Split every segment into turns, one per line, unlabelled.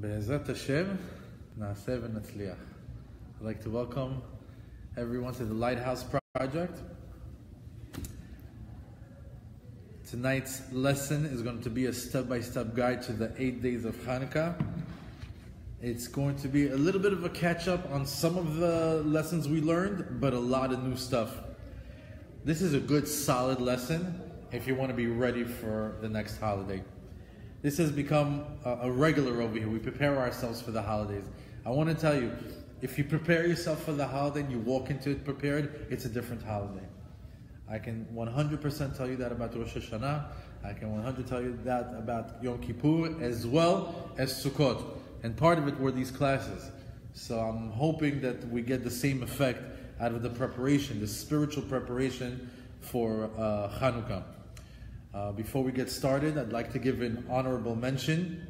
Be'ezrat Hashem, na'aseh v'natzliach. I'd like to welcome everyone to the Lighthouse project. Tonight's lesson is going to be a step-by-step guide to the 8 days of Hanukkah. It's going to be a little bit of a catch-up on some of the lessons we learned, but a lot of new stuff. This is a good, solid lesson if you want to be ready for the next holiday. This has become a regular over here. We prepare ourselves for the holidays. I want to tell you, if you prepare yourself for the holiday and you walk into it prepared, it's a different holiday. I can 100% tell you that about Rosh Hashanah. I can 100% tell you that about Yom Kippur as well as Sukkot. And part of it were these classes. So I'm hoping that we get the same effect out of the preparation, the spiritual preparation for Hanukkah. Before we get started, I'd like to give an honorable mention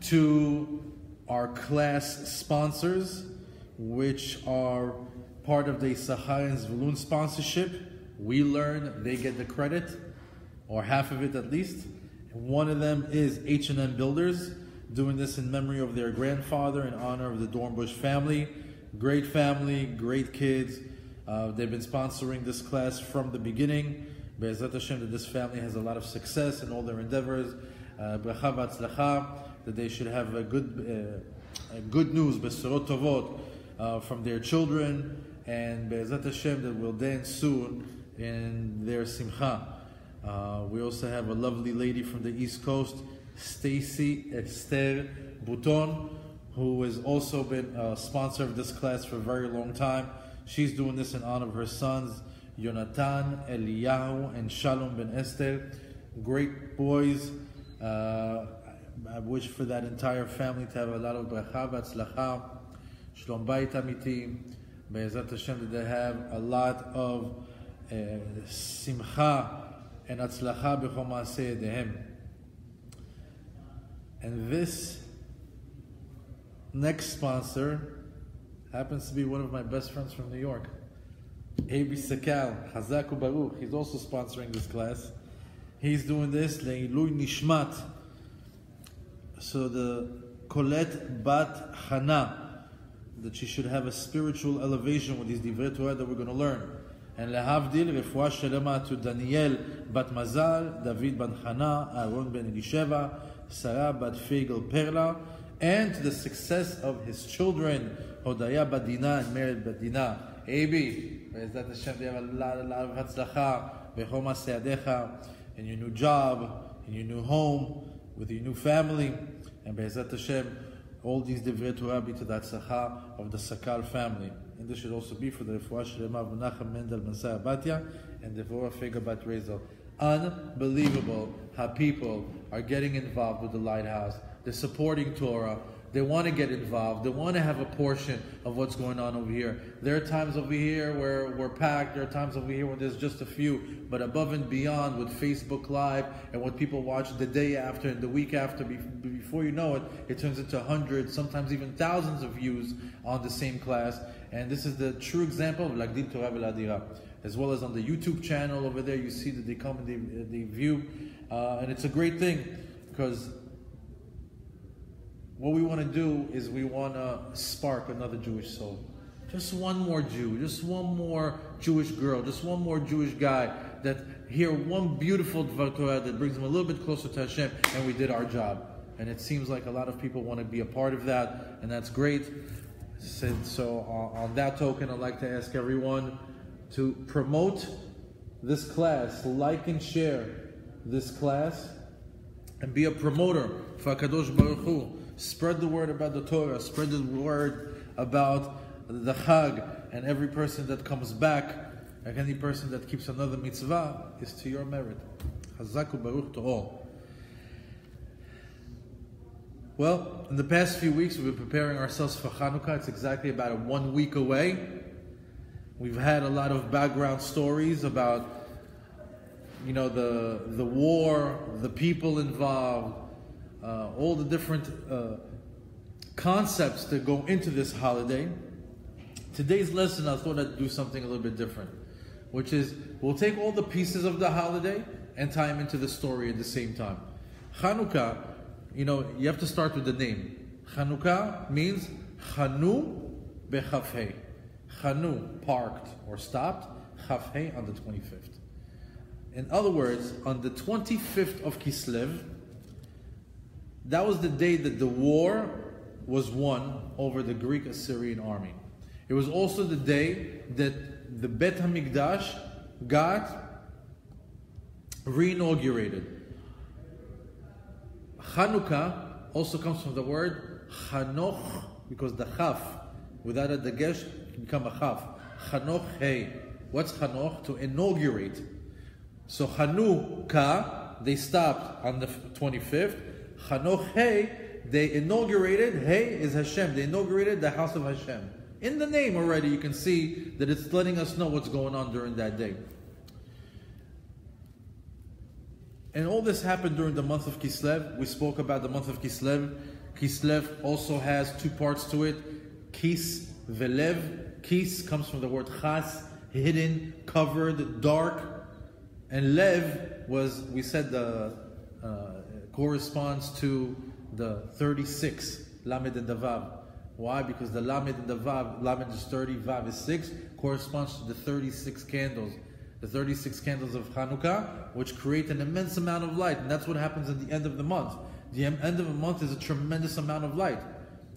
to our class sponsors, which are part of the Issachar and Zvulun sponsorship. We learn, they get the credit, or half of it at least. And one of them is H&M Builders, doing this in memory of their grandfather in honor of the Dornbush family. Great kids. They've been sponsoring this class from the beginning. Be'ezrat Hashem, that this family has a lot of success in all their endeavors. Bracha v'atzlacha, that they should have a good news, besorot tovot, from their children, and Be'ezrat Hashem, that will dance soon in their simcha. We also have a lovely lady from the East Coast, Stacy Esther Bouton, who has also been a sponsor of this class for a very long time. She's doing this in honor of her sons, Yonatan, Eliyahu, and Shalom ben Esther. Great boys. I wish for that entire family to have a lot of bracha v'atzlacha, shlom bayit amiti, be'ezrat Hashem, that they have a lot of simcha and atzlacha b'chol ma'aseh yedehem. And this next sponsor happens to be one of my best friends from New York, Abi Sakal, Chazak u'Baruch. He's also sponsoring this class. He's doing this le'ilui nishmat. So the Colette Bat Hana, that she should have a spiritual elevation with these divrei Torah that we're going to learn. And lehavdil refuah shelema to Daniel Bat Mazal, David Ban Hana, Aaron Ben Elisheva, Sarah Bat Fegel Perla, and to the success of his children, Hodaya Bat Dina and Mered Bat Dina. Abi, Be'ezrat Hashem, they have a lot of hatzlacha, b'chol ma'aseh yadecha, in your new job, in your new home, with your new family, and Be'ezrat Hashem, all these divrei Torah be to the hatzlacha of the Sakal family. And this should also be for the refuah shlema of Menachem Mendel Ben Sarah Batya and Devorah Fega Bat Rezel. Unbelievable how people are getting involved with the Lighthouse. They're supporting Torah. They want to get involved. They want to have a portion of what's going on over here. There are times over here where we're packed. There are times over here where there's just a few. But above and beyond, with Facebook Live and what people watch the day after and the week after, before you know it, it turns into hundreds, sometimes even thousands of views on the same class. And this is the true example of Lagdil Torah V'Ladira. As well as on the YouTube channel over there, you see that they come and they view. And it's a great thing, because what we want to do is we want to spark another Jewish soul. Just one more Jew, just one more Jewish girl, just one more Jewish guy that hear one beautiful Dvar Torah that brings them a little bit closer to Hashem, and we did our job. And it seems like a lot of people want to be a part of that, and that's great. So on that token, I'd like to ask everyone to promote this class, like and share this class, and be a promoter for HaKadosh Baruch Hu. Spread the word about the Torah, spread the word about the Chag, and every person that comes back, like any person that keeps another mitzvah, is to your merit. Chazak u'Baruch to all. Well, in the past few weeks, we've been preparing ourselves for Hanukkah. It's exactly about 1 week away. We've had a lot of background stories about, the war, the people involved, all the different concepts that go into this holiday. Today's lesson, I thought I'd do something a little bit different, which is we'll take all the pieces of the holiday and tie them into the story at the same time. Hanukkah you have to start with the name. Hanukkah means Chanu bechafhei. Chanu, parked or stopped. Chafhei, on the 25th. In other words, on the 25th of Kislev, that was the day that the war was won over the Greek-Assyrian army. It was also the day that the Bet HaMikdash got re-inaugurated. Hanukkah also comes from the word Chanoch, because the Chaf, without a dagesh, can become a Chaf. Chanoch Hey. What's Chanoch? To inaugurate. So Hanukkah, they stopped on the 25th. Chanoch Hey, they inaugurated. Hey is Hashem. They inaugurated the house of Hashem. In the name already, you can see that it's letting us know what's going on during that day. And all this happened during the month of Kislev. We spoke about the month of Kislev. Kislev also has two parts to it. Kis velev. Kis comes from the word chas, hidden, covered, dark. And lev was, we said, corresponds to the 36, lamed and the vav. Why? Because the lamed and the vav, lamed is 30, vav is 6, corresponds to the 36 candles. The 36 candles of Hanukkah, which create an immense amount of light. And that's what happens at the end of the month. The end of the month is a tremendous amount of light.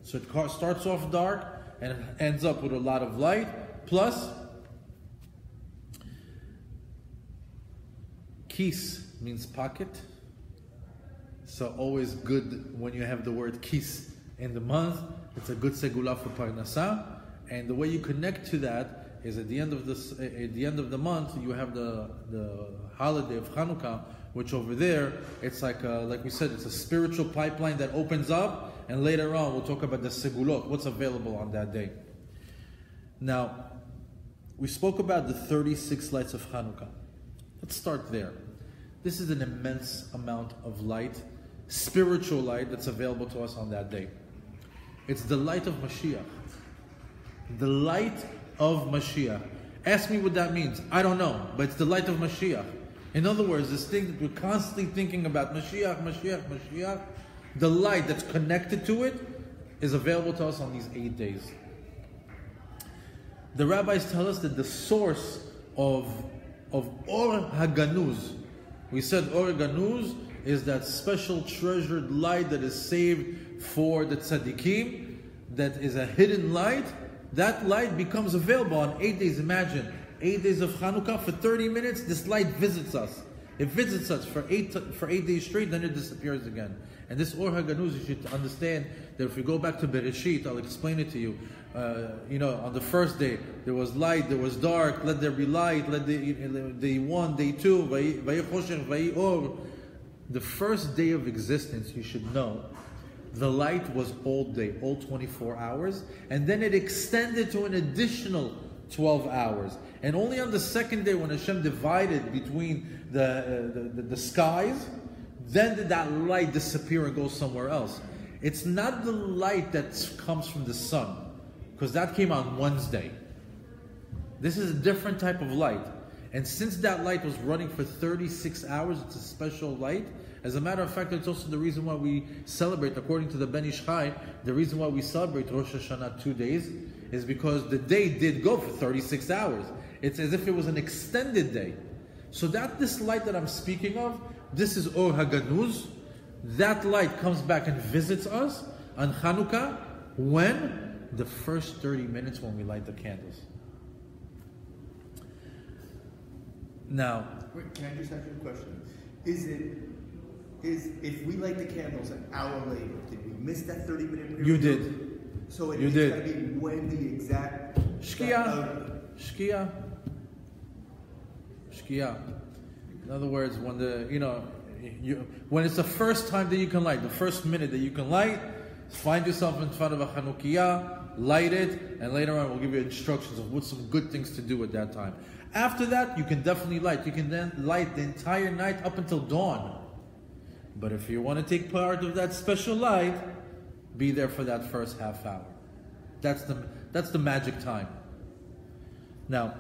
So it starts off dark and it ends up with a lot of light. Plus, kis means pocket. So always good when you have the word kis in the month. It's a good segula for parnasa. And the way you connect to that is at the end of the month, you have the holiday of Hanukkah, which over there, it's like we said, it's a spiritual pipeline that opens up, and later on we'll talk about the segulot, what's available on that day. Now, we spoke about the 36 lights of Hanukkah. Let's start there. This is an immense amount of light, spiritual light, that's available to us on that day. It's the light of Mashiach. The light of Mashiach. Ask me what that means. I don't know, but it's the light of Mashiach. In other words, this thing that we're constantly thinking about, Mashiach, Mashiach, Mashiach, the light that's connected to it is available to us on these 8 days. The rabbis tell us that the source of Or HaGanuz, we said Or HaGanuz is that special treasured light that is saved for the tzaddikim, that is a hidden light. That light becomes available on 8 days. Imagine, 8 days of Hanukkah, for 30 minutes, this light visits us. It visits us for 8 days straight, then it disappears again. And this Or HaGanuz, you should understand that if we go back to Bereshit, I'll explain it to you. On the first day, there was light, there was dark, let there be light, let day 1, day 2, Vayi Choshech, Vayi Or. The first day of existence, you should know, the light was all day, all 24 hours, and then it extended to an additional 12 hours. And only on the second day, when Hashem divided between the skies, then did that light disappear and go somewhere else. It's not the light that comes from the sun, because that came on Wednesday. This is a different type of light. And since that light was running for 36 hours, it's a special light. As a matter of fact, it's also the reason why we celebrate, according to the Ben Ish Chai, the reason why we celebrate Rosh Hashanah 2 days is because the day did go for 36 hours. It's as if it was an extended day. So this light that I'm speaking of, this is Or HaGanuz. That light comes back and visits us on Hanukkah when? The first 30 minutes when we light the candles. Now,
wait, can I just ask you a question? Is if we light the candles an hour later, did we miss that 30-minute period?
You did.
So
it's
got to be when the exact
Shkia. In other words, when when it's the first time that you can light, the first minute that you can light, find yourself in front of a Chanukiah, light it, and later on we'll give you instructions of what some good things to do at that time. After that, you can definitely light. You can then light the entire night up until dawn. But if you want to take part of that special light, be there for that first half hour. That's the magic time. Now,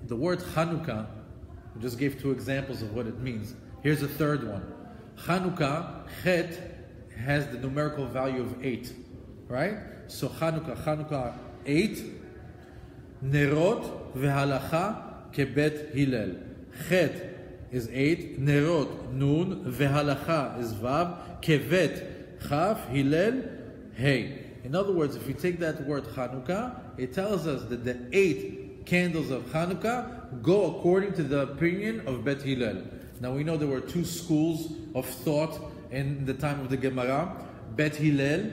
the word Hanukkah, I just gave 2 examples of what it means. Here's a third one. Hanukkah, Chet, has the numerical value of 8. Right? So Hanukkah 8. Nerot v'halacha kebet Hillel. Chet is 8. Nerot Nun. V'halacha is Vav. Kevet Chaf. Hillel Hey. In other words, if you take that word Hanukkah, it tells us that the 8 candles of Hanukkah go according to the opinion of Bet Hillel. Now we know there were 2 schools of thought in the time of the Gemara. Bet Hillel,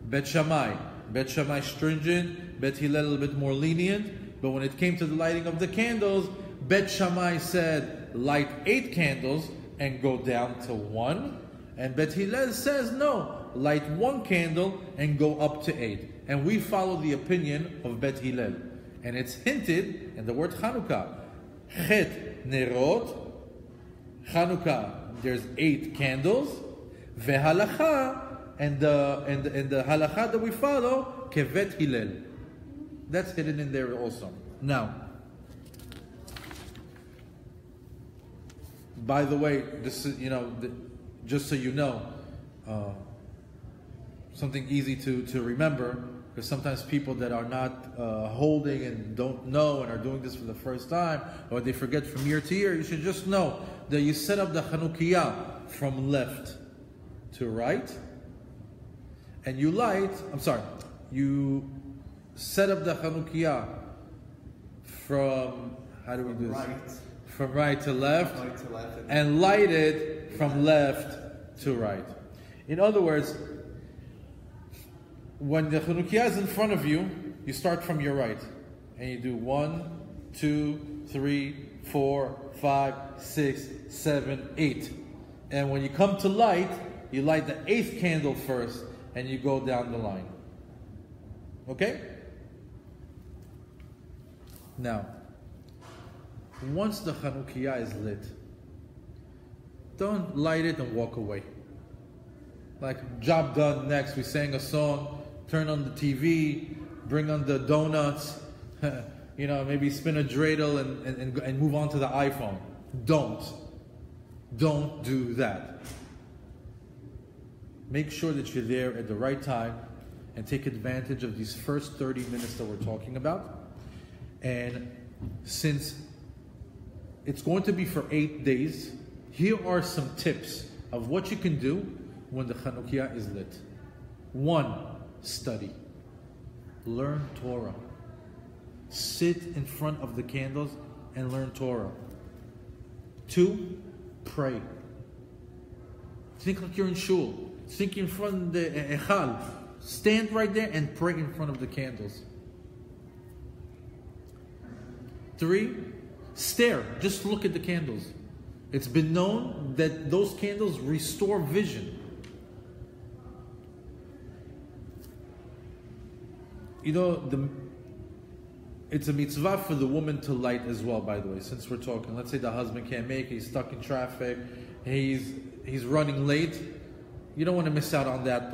Bet Shammai. Bet Shammai stringent, Bet Hillel a little bit more lenient. But when it came to the lighting of the candles, Bet Shammai said light 8 candles and go down to 1. And Bet Hillel says no, light 1 candle and go up to 8. And we follow the opinion of Bet Hillel. And it's hinted in the word Hanukkah. Chet Nerot. Hanukkah, there's 8 candles. Vehalacha, and the halacha that we follow, kevet Hillel. That's hidden in there also. Now, by the way, this is, just so you know, something easy to remember, because sometimes people that are not holding and don't know and are doing this for the first time, or they forget from year to year, you should just know that you set up the Chanukiah from left to right, and you set up the Chanukiah from, how do we do this?
Right.
From right to left,
Right to left.
and light it from left to right. In other words, when the Chanukiah is in front of you, you start from your right. And you do 1, 2, 3, 4, 5, 6, 7, 8. And when you come to light, you light the 8th candle first, and you go down the line. Okay? Now, once the Chanukiah is lit, don't light it and walk away. Like, job done, next, we sang a song, turn on the TV, bring on the donuts, maybe spin a dreidel and move on to the iPhone. Don't do that. Make sure that you're there at the right time and take advantage of these first 30 minutes that we're talking about. And since it's going to be for 8 days, here are some tips of what you can do when the Chanukiah is lit. 1, study. Learn Torah. Sit in front of the candles and learn Torah. 2, pray. Think like you're in shul. Think in front of the echal. Stand right there and pray in front of the candles. 3, stare. Just look at the candles. It's been known that those candles restore vision. It's a mitzvah for the woman to light as well, by the way, since we're talking. Let's say the husband can't make it, he's stuck in traffic, he's running late. You don't want to miss out on that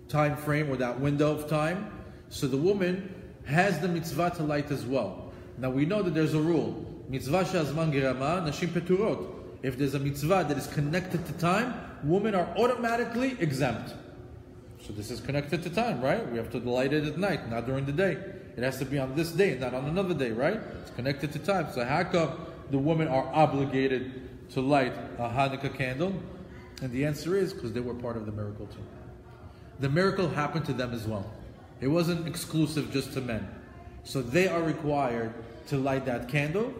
time frame or that window of time. So the woman has the mitzvah to light as well. Now we know that there's a rule. Mitzvah she'azman gerama, nashim peturot. If there's a mitzvah that is connected to time, women are automatically exempt. So this is connected to time, right? We have to light it at night, not during the day. It has to be on this day, not on another day, right? It's connected to time. So how come the women are obligated to light a Hanukkah candle? And the answer is because they were part of the miracle too. The miracle happened to them as well. It wasn't exclusive just to men. So they are required to light that candle.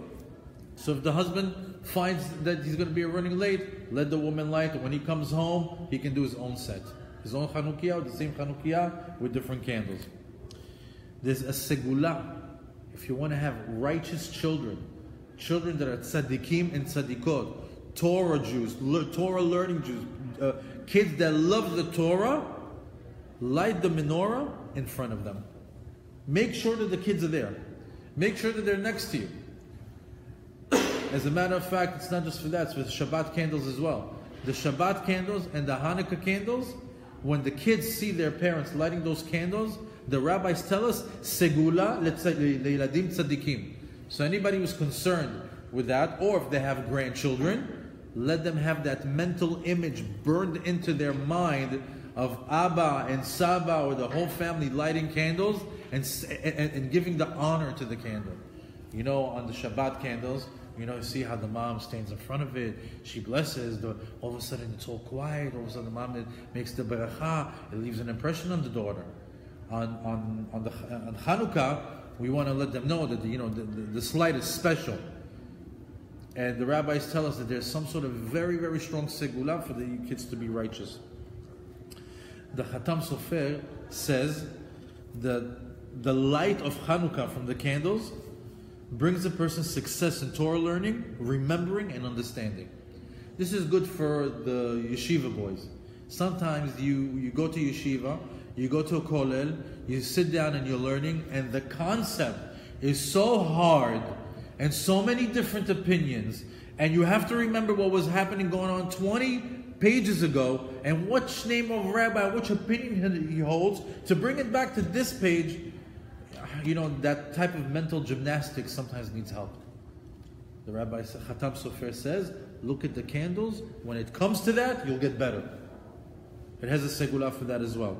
So if the husband finds that he's going to be running late, let the woman light. When he comes home, he can do his own set. His own Chanukiah, or the same Chanukiah with different candles. There's a segula. If you want to have righteous children that are tzaddikim and tzaddikot, Torah Jews, Torah learning Jews, kids that love the Torah, light the menorah in front of them. Make sure that the kids are there. Make sure that they're next to you. As a matter of fact, it's not just for that, it's for the Shabbat candles as well. The Shabbat candles and the Hanukkah candles, when the kids see their parents lighting those candles, the rabbis tell us, Segula leiladim tzadikim. So anybody who's concerned with that, or if they have grandchildren, let them have that mental image burned into their mind of Abba and Saba or the whole family lighting candles and giving the honor to the candle. You know, on the Shabbat candles, you know, you see how the mom stands in front of it, she blesses, all of a sudden it's all quiet, all of a sudden the mom makes the beracha, it leaves an impression on the daughter. On Hanukkah, we want to let them know that this light is special. And the rabbis tell us that there's some sort of very, very strong segula for the kids to be righteous. The Khatam Sofer says that the light of Hanukkah from the candles brings a person success in Torah learning, remembering, and understanding. This is good for the yeshiva boys. Sometimes you go to yeshiva, you go to a kollel, you sit down and you're learning, and the concept is so hard and so many different opinions, and you have to remember what was happening going on 20 pages ago, and which name of rabbi, which opinion he holds, to bring it back to this page. You know, that type of mental gymnastics sometimes needs help. The Rabbi Khatam Sofer says, look at the candles. When it comes to that, you'll get better. It has a segula for that as well.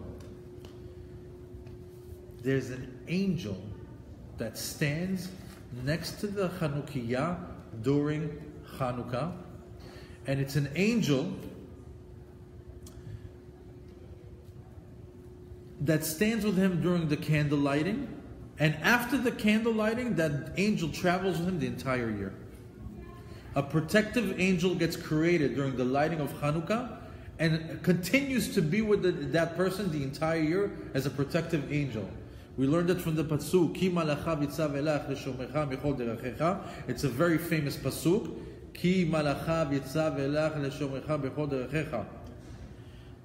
There's an angel that stands next to the Chanukiah during Hanukkah. And it's an angel that stands with him during the candle lighting. And after the candle lighting, that angel travels with him the entire year. A protective angel gets created during the lighting of Hanukkah and continues to be with that person the entire year as a protective angel. We learned it from the pasuk, Ki malacha vitzav elach leshomecha michol derachecha. It's a very famous pasuk. Ki malacha vitzav elach leshomecha michol derachecha.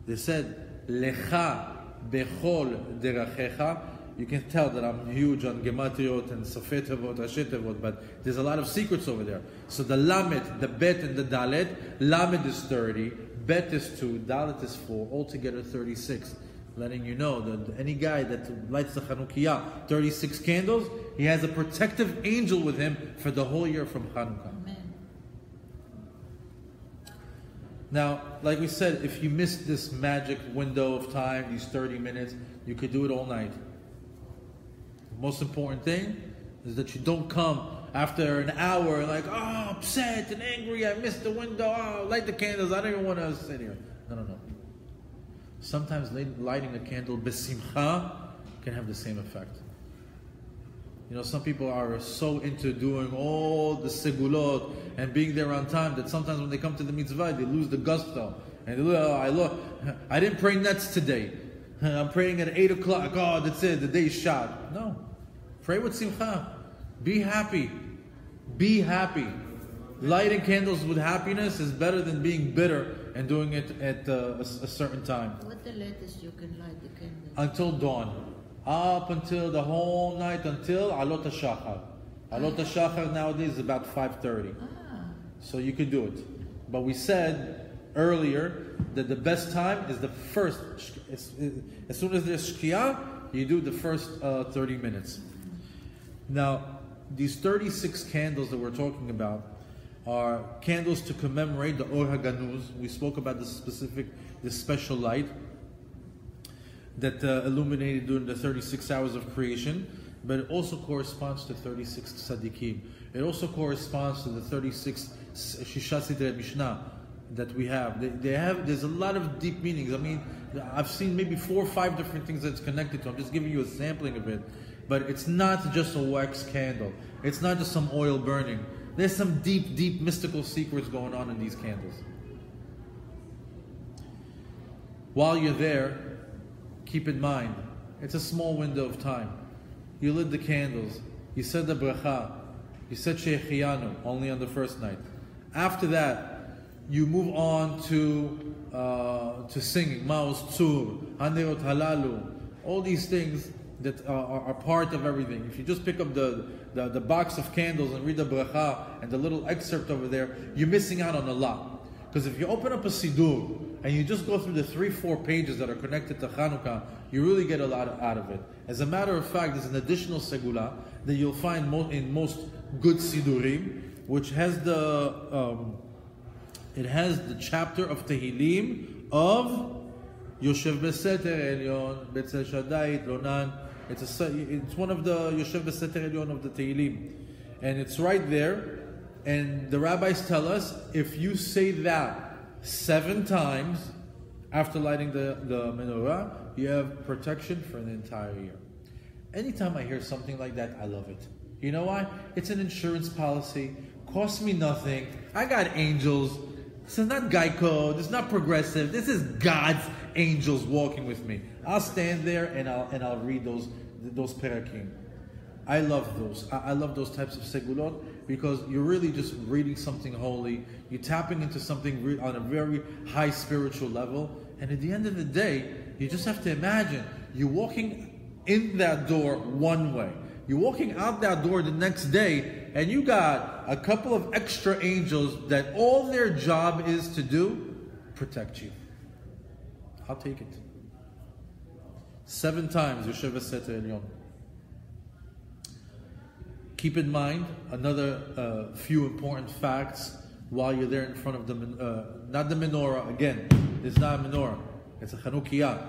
They said, Lecha bechol derachecha. You can tell that I'm huge on Gematriot and Safet Tevot, Rashi Tevot, but there's a lot of secrets over there. So the Lamed, the Bet, and the Dalet, Lamed is 30, Bet is 2, Dalet is 4, altogether 36. Letting you know that any guy that lights the Chanukiah, 36 candles, he has a protective angel with him for the whole year from Hanukkah.
Amen.
Now, like we said, if you missed this magic window of time, these 30 minutes, you could do it all night. The most important thing is that you don't come after an hour like, oh, upset and angry, I missed the window, oh, light the candles, I don't even want to sit here. No. Sometimes lighting a candle besimcha can have the same effect. You know, some people are so into doing all the segulot and being there on time that sometimes when they come to the mitzvah, they lose the gusto. And they I didn't pray nets today. I'm praying at 8 o'clock. Oh, that's it. The day's shot. No. Pray with simcha. Be happy. Be happy. Lighting candles with happiness is better than being bitter and doing it at a certain time.
What the latest you can light the candle?
Until dawn. Up until the whole night, until Alot HaShachar. Alot HaShachar nowadays is about 5:30. So you could do it. But we said earlier that the best time is the first. As soon as there's Shkia, you do the first 30 minutes. Now, these 36 candles that we're talking about are candles to commemorate the Or HaGanuz. We spoke about this special light that illuminated during the 36 hours of creation, but it also corresponds to 36 tzaddikim. It also corresponds to the 36 Shisha Sidrei Mishnah that we have. There's a lot of deep meanings. I mean, I've seen maybe 4 or 5 different things that's connected to. I'm just giving you a sampling of it. But it's not just a wax candle. It's not just some oil burning. There's some deep, deep mystical secrets going on in these candles. While you're there, keep in mind, it's a small window of time. You lit the candles. You said the bracha. You said Shehechiyanu only on the first night. After that, you move on to singing. Ma'oz Tzur, Hanerot Halalu. All these things that are part of everything. If you just pick up the box of candles and read the bracha and the little excerpt over there, you're missing out on a lot. Because if you open up a Siddur and you just go through the 3-4 pages that are connected to Hanukkah, you really get a lot out of it. As a matter of fact, there's an additional segula that you'll find in most good Siddurim, which has the it has the chapter of Tehillim of Yoshev Beseter Elyon, Betzel Shaddai, Lonan. It's one of the Yoshev Beseter Elyon of the Tehillim. And it's right there. And the rabbis tell us, if you say that 7 times after lighting the menorah, you have protection for an entire year. Anytime I hear something like that, I love it. You know why? It's an insurance policy. Costs me nothing. I got angels. This is not Geico. This is not Progressive. This is God's angels walking with me. I'll stand there and I'll read those perakim. I love those. I love those types of segulot because you're really just reading something holy. You're tapping into something on a very high spiritual level. And at the end of the day, you just have to imagine you're walking in that door one way. You're walking out that door the next day, and you got a couple of extra angels that all their job is to do, protect you. I'll take it. 7 times, Yoshev Beseter Elyon. Keep in mind another few important facts while you're there in front of the not the menorah. Again, it's not a menorah; it's a Chanukiah.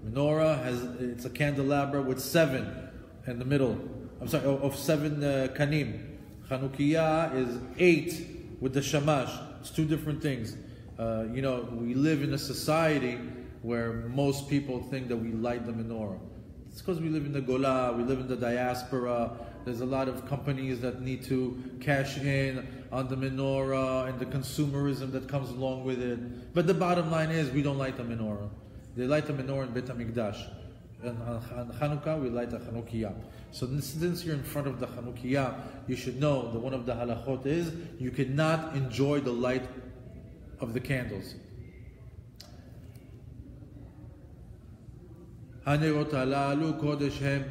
Menorah it's a candelabra with 7 in the middle. I'm sorry, of 7 kanim. Chanukiah is 8 with the shamash. It's 2 different things. We live in a society where most people think that we light the menorah. It's because we live in the Gola, we live in the diaspora. There's a lot of companies that need to cash in on the menorah and the consumerism that comes along with it. But the bottom line is, we don't light the menorah. They light the menorah in Beit HaMikdash. And on Hanukkah, we light the Chanukiah. So since you're in front of the Chanukiah, you should know that one of the halachot is, you cannot enjoy the light of the candles. הנרות הללו קודש הם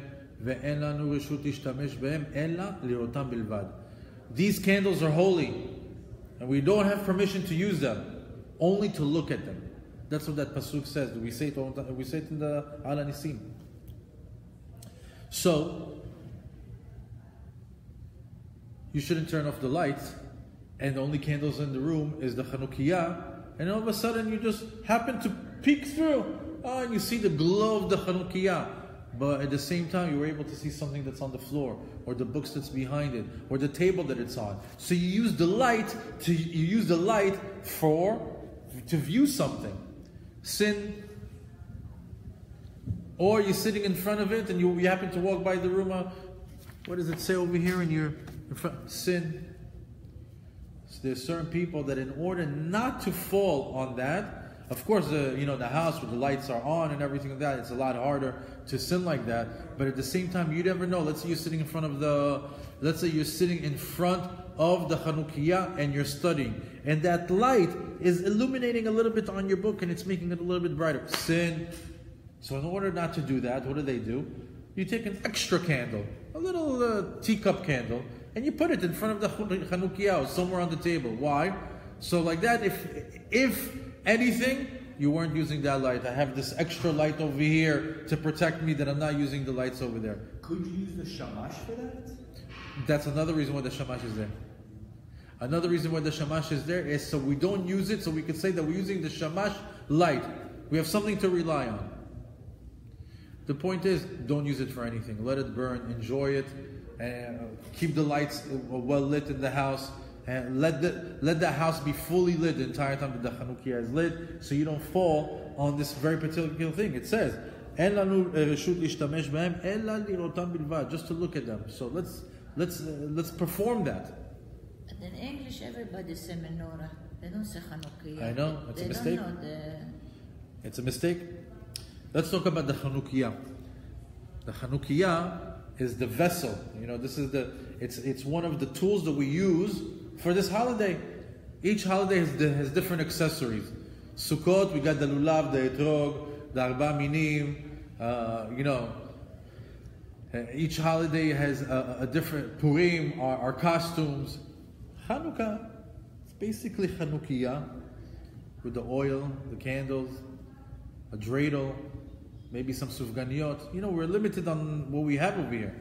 ואין לנו רשות להשתמש בהם אלא לראותם בלבד. These candles are holy and we don't have permission to use them, only to look at them. That's what that pasuk says. We say it in the Al Nisim. So you shouldn't turn off the lights, and the only candles in the room is the Chanukiah, and all of a sudden you just happen to peek through. And you see the glow of the Chanukiah, but at the same time you were able to see something that's on the floor, or the books that's behind it, or the table that it's on. So you use the light to view something. Sin. Or you're sitting in front of it and you happen to walk by the room. What does it say over here in front? Sin. So there's certain people that in order not to fall on that, of course, the house where the lights are on and everything like that, it's a lot harder to sin like that. But at the same time, you never know. Let's say you're sitting in front of the Chanukiah and you're studying, and that light is illuminating a little bit on your book and it's making it a little bit brighter. Sin. So in order not to do that, what do? You take an extra candle, a little teacup candle, and you put it in front of the Chanukiah somewhere on the table. Why? So like that, if anything, you weren't using that light. I have this extra light over here to protect me that I'm not using the lights over there.
Could you use the shamash for that?
That's another reason why the shamash is there. Another reason why the shamash is there is so we don't use it, so we could say that we're using the shamash light. We have something to rely on. The point is, don't use it for anything. Let it burn, enjoy it, and keep the lights well lit in the house. And let the house be fully lit the entire time that the Chanukiah is lit, so you don't fall on this very particular thing. It says, "En lanu reshut lishtamesh behem ela lirotam bilvad," just to look at them. So let's perform that.
And in English, everybody say menorah. They don't say Chanukiah.
I know, it's a mistake.
Don't know
It's a mistake. Let's talk about the Chanukiah. The Chanukiah is the vessel. This is it's one of the tools that we use for this holiday. Each holiday has different accessories. Sukkot, we got the lulav, the etrog, the arba minim. Each holiday has a different Purim, our costumes. Hanukkah, it's basically Chanukiah with the oil, the candles, a dreidel, maybe some sufganiyot. We're limited on what we have over here.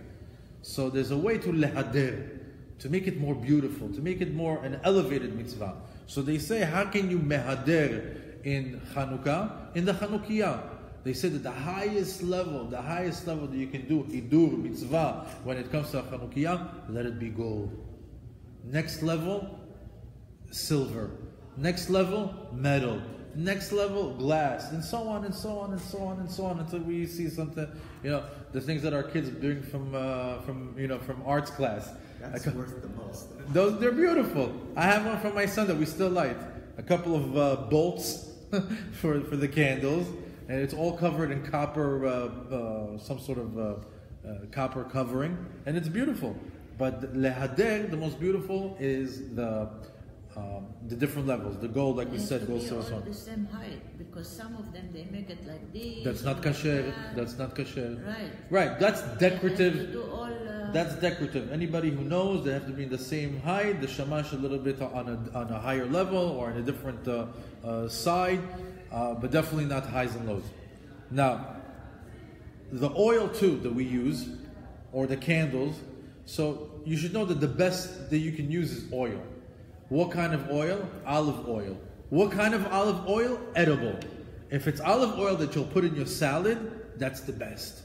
So there's a way to lehader. to make it more beautiful, to make it more an elevated mitzvah. So they say, how can you mehader in Hanukkah? In the Chanukiah. They say that the highest level that you can do, hidur, mitzvah, when it comes to Chanukiah, let it be gold. Next level, silver. Next level, metal. Next level, glass, and so on and so on and so on and so on until we see something, the things that our kids are doing from arts class.
That's worth the most.
They're beautiful. I have one from my son that we still light. A couple of bolts for the candles, and it's all covered in copper, some sort of copper covering, and it's beautiful. But lehader, the most beautiful is the different levels. The gold, like we said, goes so on.
The same height, because some of them they make it like this.
That's not kasher. That's not kasher.
Right.
That's decorative.
That's
decorative. Anybody who knows, they have to be in the same height. The shamash a little bit on a higher level or on a different side, but definitely not highs and lows. Now, the oil too that we use, or the candles. So you should know that the best that you can use is oil. What kind of oil? Olive oil. What kind of olive oil? Edible. If it's olive oil that you'll put in your salad, that's the best.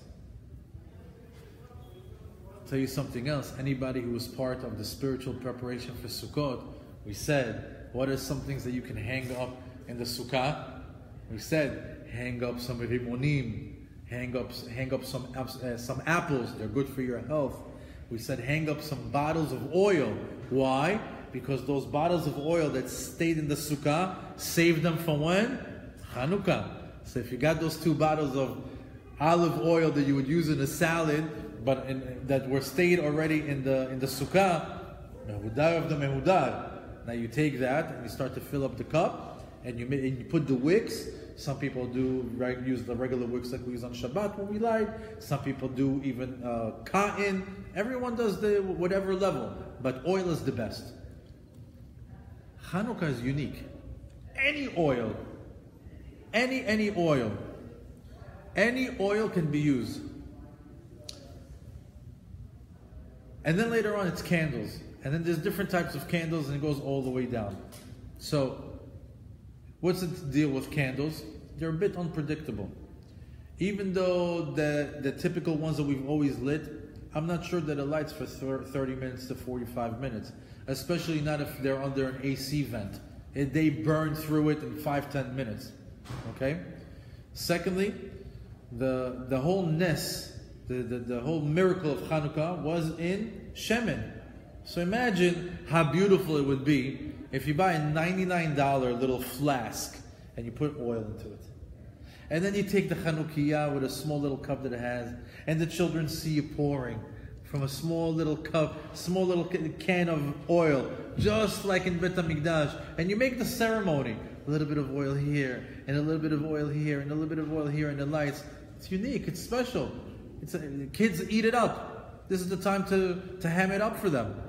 I'll tell you something else. Anybody who was part of the spiritual preparation for Sukkot, we said, what are some things that you can hang up in the Sukkah? We said, hang up some rimonim, hang up some apples. They're good for your health. We said, hang up some bottles of oil. Why? Because those bottles of oil that stayed in the sukkah, saved them from when? Hanukkah. So if you got those 2 bottles of olive oil that you would use in a salad, but that were stayed already in the sukkah, mehudar of the mehudar. Now you take that and you start to fill up the cup, and you put the wicks. Some people use the regular wicks like we use on Shabbat when we light. Some people do even cotton. Everyone does the whatever level, but oil is the best. Hanukkah is unique. Any oil can be used. And then later on it's candles. And then there's different types of candles, and it goes all the way down. So, what's the deal with candles? They're a bit unpredictable. Even though the typical ones that we've always lit, I'm not sure that it lights for 30 minutes to 45 minutes. Especially not if they're under an AC vent. They burn through it in 5-10 minutes. Okay? Secondly, the whole nes, the whole miracle of Hanukkah was in shemen. So imagine how beautiful it would be if you buy a $99 little flask and you put oil into it. And then you take the Chanukiah with a small little cup that it has, and the children see you pouring from a small little cup, small little can of oil, just like in Bet HaMikdash. And you make the ceremony. A little bit of oil here, and a little bit of oil here, and a little bit of oil here, and the lights. It's unique, it's special. Kids eat it up. This is the time to ham it up for them.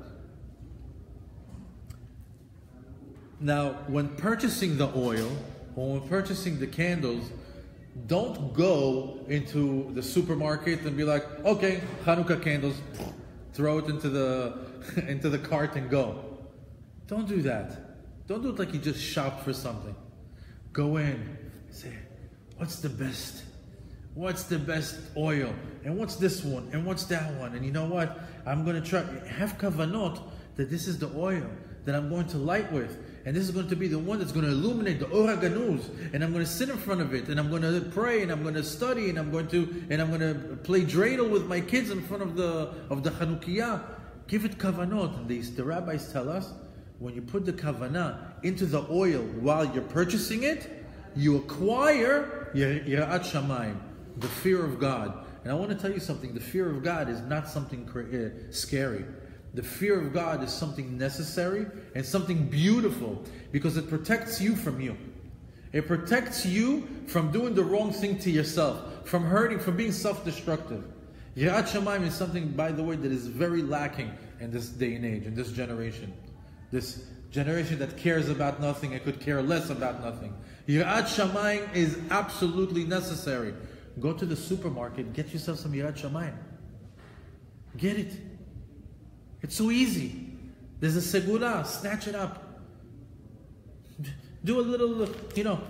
Now, when purchasing the oil, or when purchasing the candles, don't go into the supermarket and be like, okay, Hanukkah candles, throw it into the cart and go. Don't do that. Don't do it like you just shopped for something. Go in, say, what's the best? What's the best oil? And what's this one? And what's that one? And you know what? I'm going to try. Have kavanot that this is the oil that I'm going to light with. And this is going to be the one that's going to illuminate the Ora Ganuz. And I'm going to sit in front of it. And I'm going to pray. And I'm going to study. And I'm going to play dreidel with my kids in front of the Chanukiah. Give it kavanot. And the rabbis tell us, when you put the kavanah into the oil while you're purchasing it, you acquire Yirat Shamayim, the fear of God. And I want to tell you something. The fear of God is not something scary. The fear of God is something necessary and something beautiful, because it protects you from you. It protects you from doing the wrong thing to yourself, from hurting, from being self-destructive. Yirat Shamayim is something, by the way, that is very lacking in this day and age, in this generation. This generation that cares about nothing and could care less about nothing. Yirat Shamayim is absolutely necessary. Go to the supermarket, get yourself some Yirat Shamayim. Get it. It's so easy. There's a segula, snatch it up. Do a little,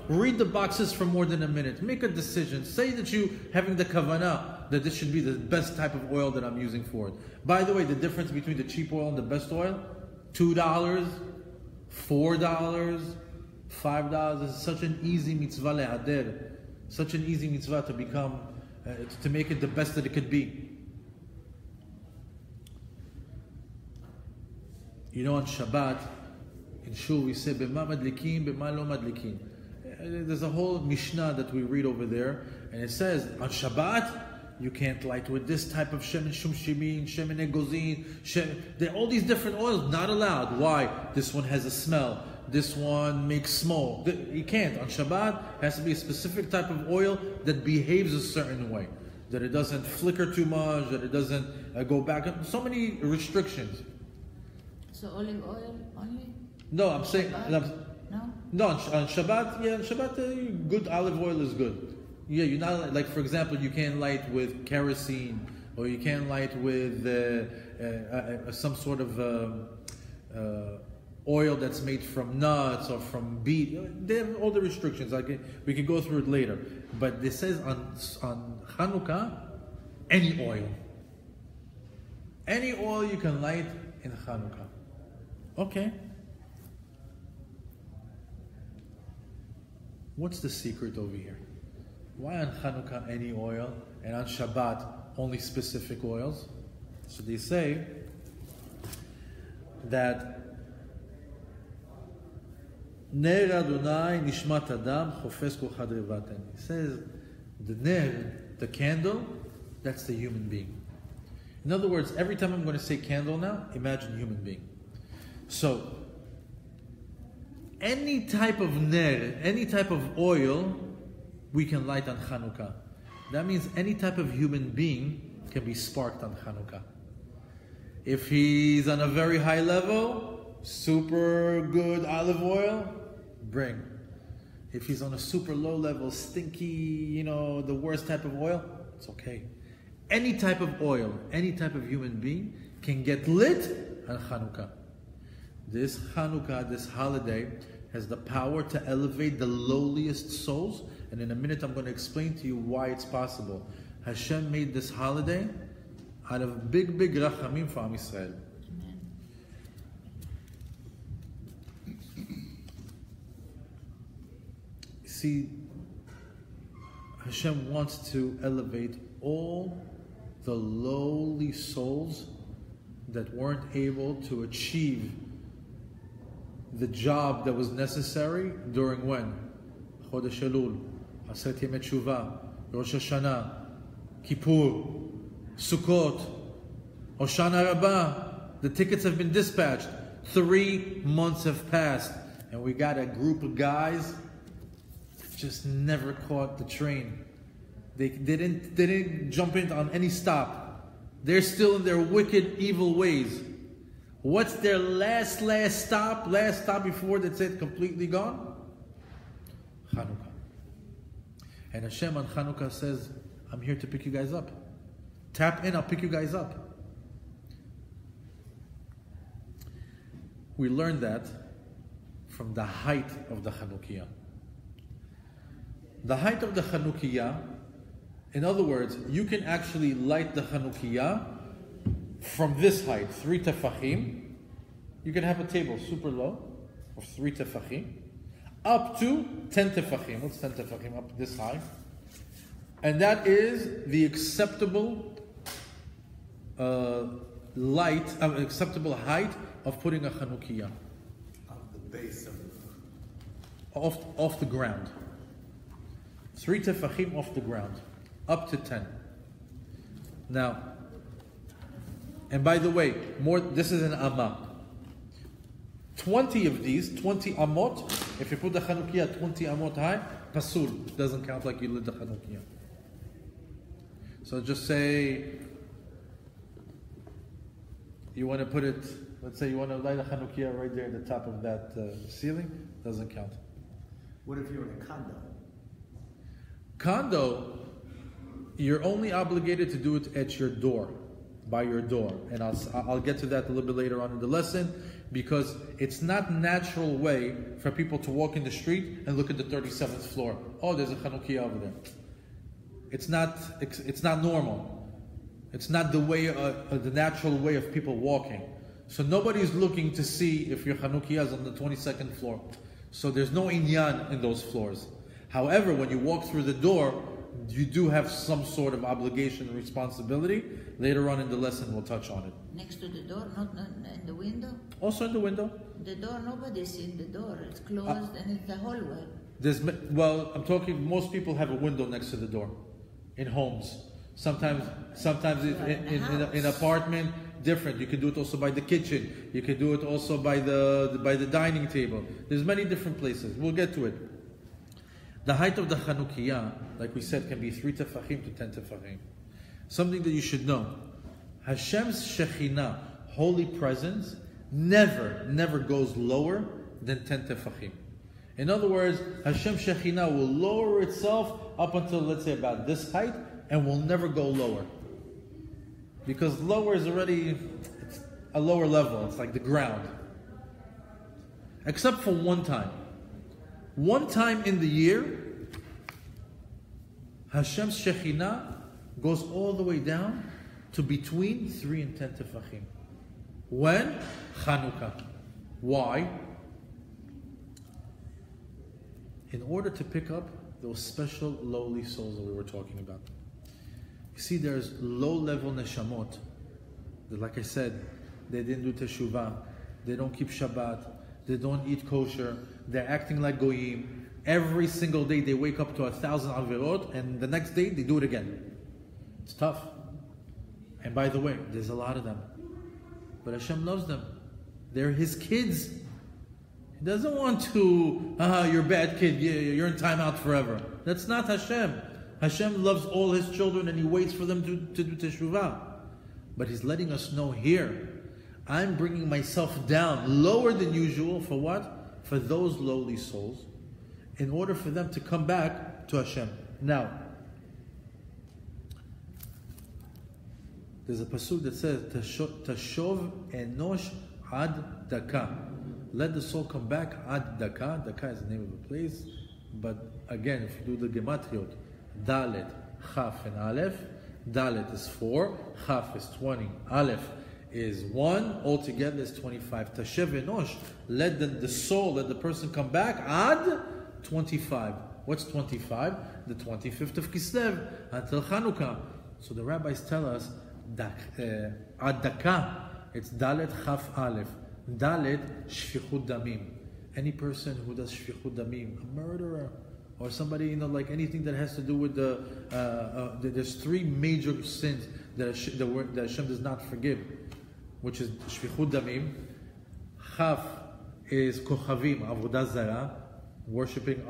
read the boxes for more than a minute. Make a decision. Say that you having the kavanah that this should be the best type of oil that I'm using for it. By the way, the difference between the cheap oil and the best oil, $2, $4, $5. This is such an easy mitzvah le'ader. Such an easy mitzvah to become, to make it the best that it could be. On Shabbat, in Shul we say, B'ma madlikin, b'ma lo madlikin. There's a whole Mishnah that we read over there, and it says, on Shabbat, you can't light with this type of shemen shum shimin, shemen egozin, all these different oils, not allowed. Why? This one has a smell. This one makes smoke. You can't. On Shabbat, it has to be a specific type of oil that behaves a certain way. That it doesn't flicker too much, that it doesn't go back. So many restrictions.
So olive oil only?
No, I'm saying...
No,
on Shabbat, on Shabbat, good olive oil is good. Yeah, you're not, like for example, you can't light with kerosene, or you can't light with some sort of oil that's made from nuts or from beet. They have all the restrictions. We can go through it later. But this says on Hanukkah, any oil. Any oil you can light in Hanukkah. Okay. What's the secret over here? Why on Hanukkah any oil and on Shabbat only specific oils? So they say that Ner Adonai Nishmat Adam Chofes Kol Chadrei Vaten. He says the Ner, the candle, that's the human being. In other words, every time I'm going to say candle now, imagine human being. So any type of ner, any type of oil, we can light on Hanukkah. That means any type of human being can be sparked on Hanukkah. If he's on a very high level, super good olive oil, bring. If he's on a super low level, stinky, the worst type of oil, it's okay. Any type of oil, any type of human being can get lit on Hanukkah. This Hanukkah, this holiday, has the power to elevate the lowliest souls. And in a minute I'm going to explain to you why it's possible. Hashem made this holiday out of big rachamim for Am Yisrael. See, Hashem wants to elevate all the lowly souls that weren't able to achieve the job that was necessary during when? Chodesh Elul, Aseret Yemei Teshuvah, Rosh Hashanah, Kippur, Sukkot, Hoshana Rabbah. The tickets have been dispatched. 3 months have passed, and we got a group of guys that just never caught the train. They didn't jump in on any stop. They're still in their wicked, evil ways. What's their last stop? Last stop before they said completely gone? Hanukkah. And Hashem on Hanukkah says, I'm here to pick you guys up. Tap in, I'll pick you guys up. We learned that from the height of the Chanukiah. The height of the Chanukiah, in other words, you can actually light the Chanukiah from this height, 3 tefachim. You can have a table super low of 3 tefachim, up to 10 tefachim. What's 10 tefachim? Up this high. And that is the acceptable acceptable height of putting a Chanukiah.
Of the base of
off the ground. 3 tefachim off the ground, up to 10. Now, and by the way, this is an amma. 20 of these, 20 amot, if you put the Chanukiah 20 amot high, pasul, doesn't count like you lit the Chanukiah. So just say, you want to put it, let's say you want to light a Chanukiah right there at the top of that ceiling, doesn't count.
What if you're in a condo?
Condo, you're only obligated to do it at your door, by your door. And I'll get to that a little bit later on in the lesson. because it's not natural way for people to walk in the street and look at the 37th floor. Oh, there's a Hanukkah over there. It's not normal. It's not the way, the natural way of people walking. So nobody's looking to see if your Hanukkah is on the 22nd floor. So there's no inyan in those floors. However, when you walk through the door, you do have some sort of obligation and responsibility. Later on in the lesson, we'll touch on it.
Next to the door, not in the window?
Also in the window.
The door, nobody's in the door. It's closed and it's the hallway.
I'm talking, most people have a window next to the door in homes. Sometimes in an apartment, different. You can do it also by the kitchen. You can do it also by the dining table. There's many different places. We'll get to it. The height of the Chanukiah, like we said, can be 3 tefachim to 10 tefachim. Something that you should know. Hashem's Shekhinah, holy presence, never goes lower than 10 tefachim. In other words, Hashem's Shekhinah will lower itself up until, let's say, about this height, and will never go lower. Because lower is already it's a lower level. It's like the ground. Except for one time. One time in the year, Hashem's Shekhinah goes all the way down to between 3 and 10 tefachim. When? Hanukkah. Why? In order to pick up those special lowly souls that we were talking about. You see, there's low-level neshamot that, like I said, they didn't do teshuvah, they don't keep Shabbat, they don't eat kosher, they're acting like goyim. Every single day they wake up to 1,000 averot, and the next day they do it again. It's tough. And by the way, there's a lot of them. But Hashem loves them. They're His kids. He doesn't want to, you're a bad kid, you're in timeout forever. That's not Hashem. Hashem loves all His children and He waits for them to do teshuvah. But He's letting us know here, I'm bringing myself down lower than usual for what? For those lowly souls, in order for them to come back to Hashem. Now, there's a pasuk that says, Tashov enosh ad daka. Let the soul come back ad daka. Daka is the name of a place. But again, if you do the gematriot, Dalet, Chaf, and Aleph, Dalet is 4, Chaf is 20, Aleph is 1, altogether is 25. Tashev enosh, let the soul, let the person come back, ad 25. What's 25? The 25th of Kislev, until Hanukkah. So the rabbis tell us, ad daka, it's Dalet, Chaf, Aleph. Dalet, Shfichut Damim. Any person who does Shfichut Damim, a murderer, or somebody, like anything that has to do with there's 3 major sins that Hashem does not forgive, which is Shfichut Damim. Chaf is Kochavim, Avodah Zarah, worshipping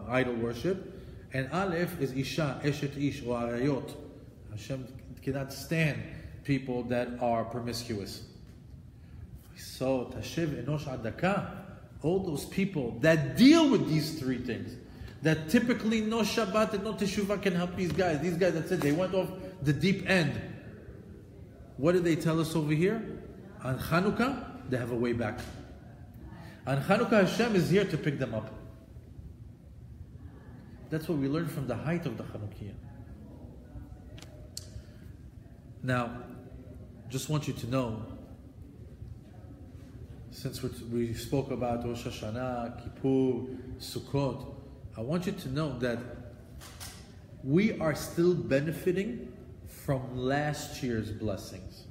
idol worship, and Aleph is Isha, Eshet Ish, or Arayot. Hashem cannot stand people that are promiscuous. So Tashev Enosh Adaka, all those people that deal with these 3 things, that typically no Shabbat and no Teshuvah can help these guys. These guys that said they went off the deep end. What did they tell us over here? On Hanukkah, they have a way back. On Hanukkah, Hashem is here to pick them up. That's what we learned from the height of the Hanukkah. Now, just want you to know, since we spoke about Rosh Hashanah, Kippur, Sukkot, I want you to know that we are still benefiting from last year's blessings.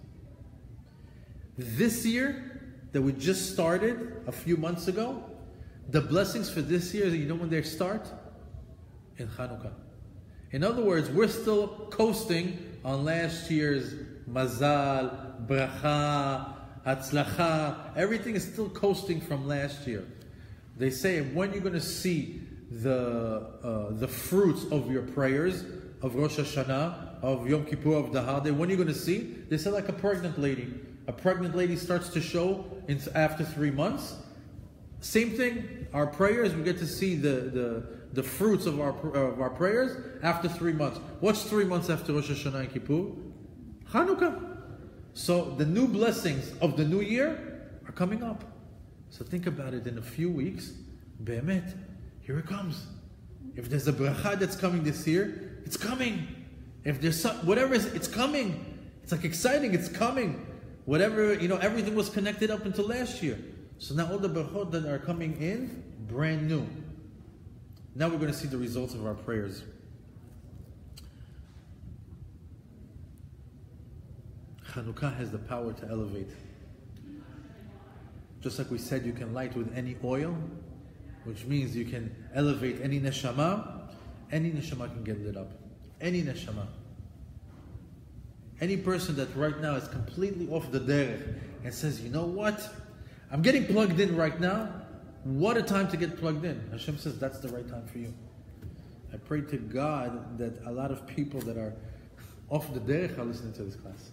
This year, that we just started a few months ago, the blessings for this year, you know when they start? In Hanukkah. In other words, we're still coasting on last year's Mazal, Bracha, Hatzlacha. Everything is still coasting from last year. They say, when you're going to see the fruits of your prayers of Rosh Hashanah, of Yom Kippur, of the holiday, when you're going to see, they say like a pregnant lady. A pregnant lady starts to show after 3 months. Same thing, our prayers, we get to see the fruits of our prayers after 3 months. What's 3 months after Rosh Hashanah and Kippur? Hanukkah. So the new blessings of the new year are coming up. So think about it, in a few weeks, Be'emet, here it comes. If there's a bracha that's coming this year, it's coming. If there's whatever it's coming. It's like exciting, it's coming. Whatever, everything was connected up until last year. So now all the brachot that are coming in, brand new. Now we're going to see the results of our prayers. Hanukkah has the power to elevate. Just like we said, you can light with any oil, which means you can elevate any neshama. Any neshama can get lit up. Any neshama. Any person that right now is completely off the derech and says, you know what? I'm getting plugged in right now. What a time to get plugged in. Hashem says that's the right time for you. I pray to God that a lot of people that are off the derech are listening to this class.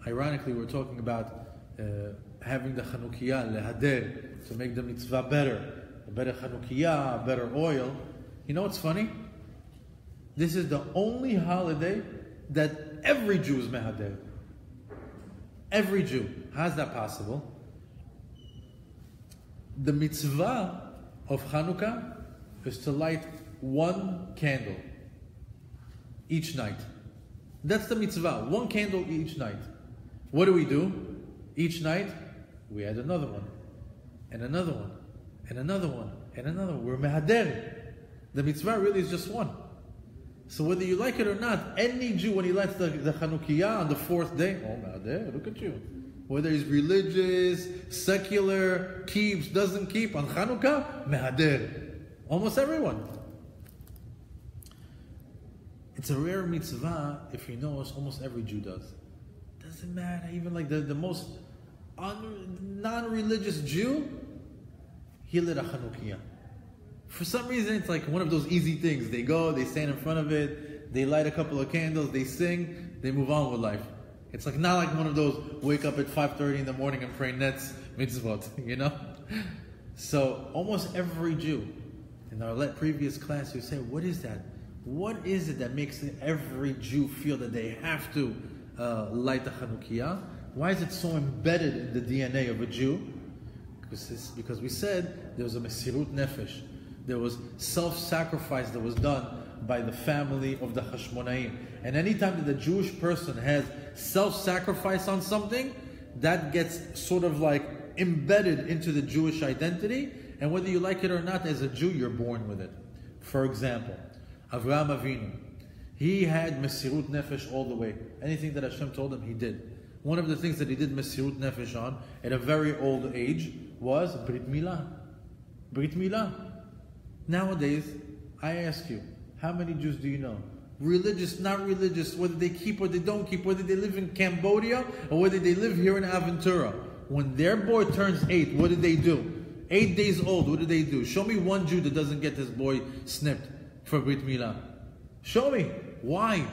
Ironically, we're talking about having the Chanukiah, lehader, to make the mitzvah better. A better Chanukiah, a better oil. You know what's funny? This is the only holiday that every Jew is mehader. Every Jew. How's that possible? The mitzvah of Hanukkah is to light one candle each night. That's the mitzvah. One candle each night. What do? Each night, we add another one, and another one, and another one, and another one. We're mehader. The mitzvah really is just one. So whether you like it or not, any Jew, when he lights the Chanukiah on the fourth day, oh, mehader, look at you. Whether he's religious, secular, keeps, doesn't keep, on Hanukkah, mehader. Almost everyone. It's a rare mitzvah, if you know, almost every Jew does. Doesn't matter, even like the most non-religious Jew, he lit a Chanukiah. For some reason, it's like one of those easy things. They go, they stand in front of it, they light a couple of candles, they sing, they move on with life. It's like not like one of those wake up at 5:30 in the morning and pray Netz mitzvot, So almost every Jew, in our previous class, you say, what is that? What is it that makes every Jew feel that they have to light the Chanukiah? Why is it so embedded in the DNA of a Jew? Because we said there was a mesirut nefesh. There was self-sacrifice that was done by the family of the Hashmonaim. And anytime that the Jewish person has self-sacrifice on something, that gets sort of like embedded into the Jewish identity. And whether you like it or not, as a Jew, you're born with it. For example, Avraham Avinu, he had mesirut nefesh all the way. Anything that Hashem told him, he did. One of the things that he did mesirut nefesh on at a very old age was Brit Milah. Brit Milah. Nowadays, I ask you, how many Jews do you know? Religious, not religious, whether they keep or they don't keep, whether they live in Cambodia or whether they live here in Aventura. When their boy turns 8, what do? 8 days old, what do? Show me one Jew that doesn't get his boy snipped for Brit Milah. Show me. Why?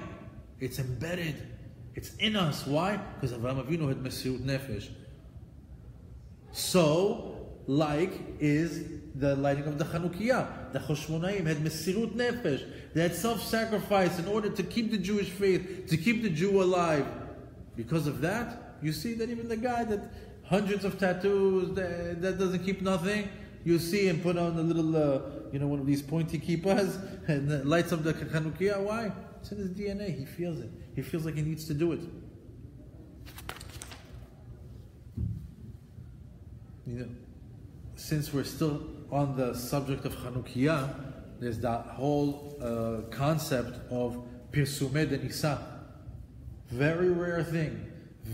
It's embedded. It's in us. Why? Because Avraham Avinu had mesirut nefesh. So, like is the lighting of the Chanukiah. The Hashmonaim had mesirut nefesh. They had self-sacrifice in order to keep the Jewish faith, to keep the Jew alive. Because of that, you see that even the guy that hundreds of tattoos, that doesn't keep nothing, you see him put on a little, one of these pointy kippas and lights up the Chanukiah. Why? It's in his DNA. He feels it. He feels like he needs to do it. Since we're still on the subject of Chanukiah, there's that whole concept of Pirsumei de Nisa. Very rare thing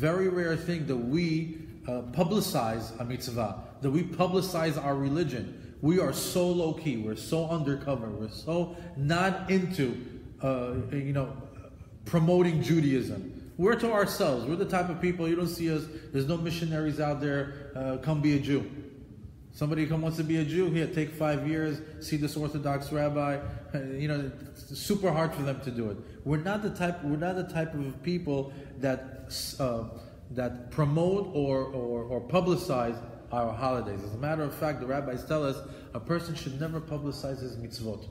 that we publicize a mitzvah, that we publicize our religion. We are so low-key, we're so undercover, we're so not into, promoting Judaism. We're to ourselves. We're the type of people, you don't see us, there's no missionaries out there, come be a Jew. Somebody wants to be a Jew, here, take 5 years, see this Orthodox rabbi. It's super hard for them to do it. We're not the type of people that promote or publicize our holidays. As a matter of fact, the rabbis tell us a person should never publicize his mitzvot.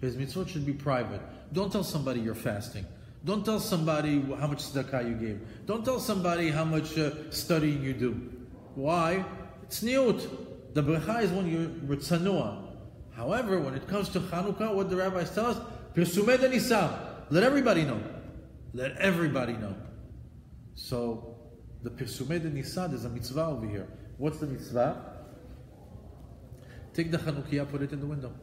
His mitzvot should be private. Don't tell somebody you're fasting. Don't tell somebody how much tzedakah you gave. Don't tell somebody how much studying you do. Why? It's niyut. The bracha is when you're tzanua. However, when it comes to Hanukkah, what the rabbis tell us, Pirsumei Nisa. Let everybody know. Let everybody know. So, the Pirsumei Nisa, there's a mitzvah over here. What's the mitzvah? Take the Hanukkah, put it in the window.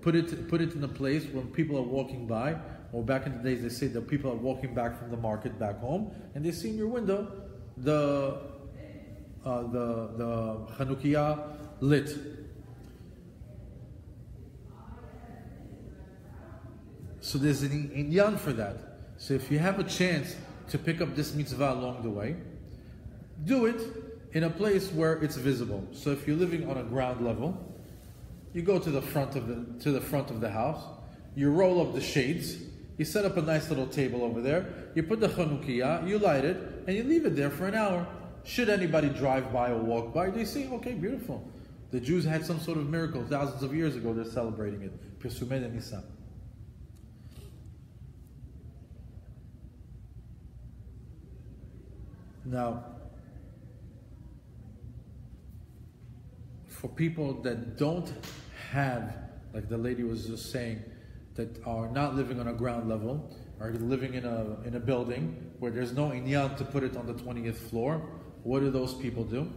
Put it in a place when people are walking by, or back in the days they say that people are walking back from the market back home, and they see in your window the Hanukkah lit. So there's an inyan for that. So if you have a chance to pick up this mitzvah along the way, do it in a place where it's visible. So if you're living on a ground level, you go to the front of the house, you roll up the shades, you set up a nice little table over there, you put the Hanukkah, you light it, and you leave it there for an hour. Should anybody drive by or walk by, they say, okay, beautiful. The Jews had some sort of miracle thousands of years ago, they're celebrating it. Pirsumei Nisa. Now, for people that don't have, like the lady was just saying, that are not living on a ground level, are living in a building where there's no inyan to put it on the 20th floor, what do those people do?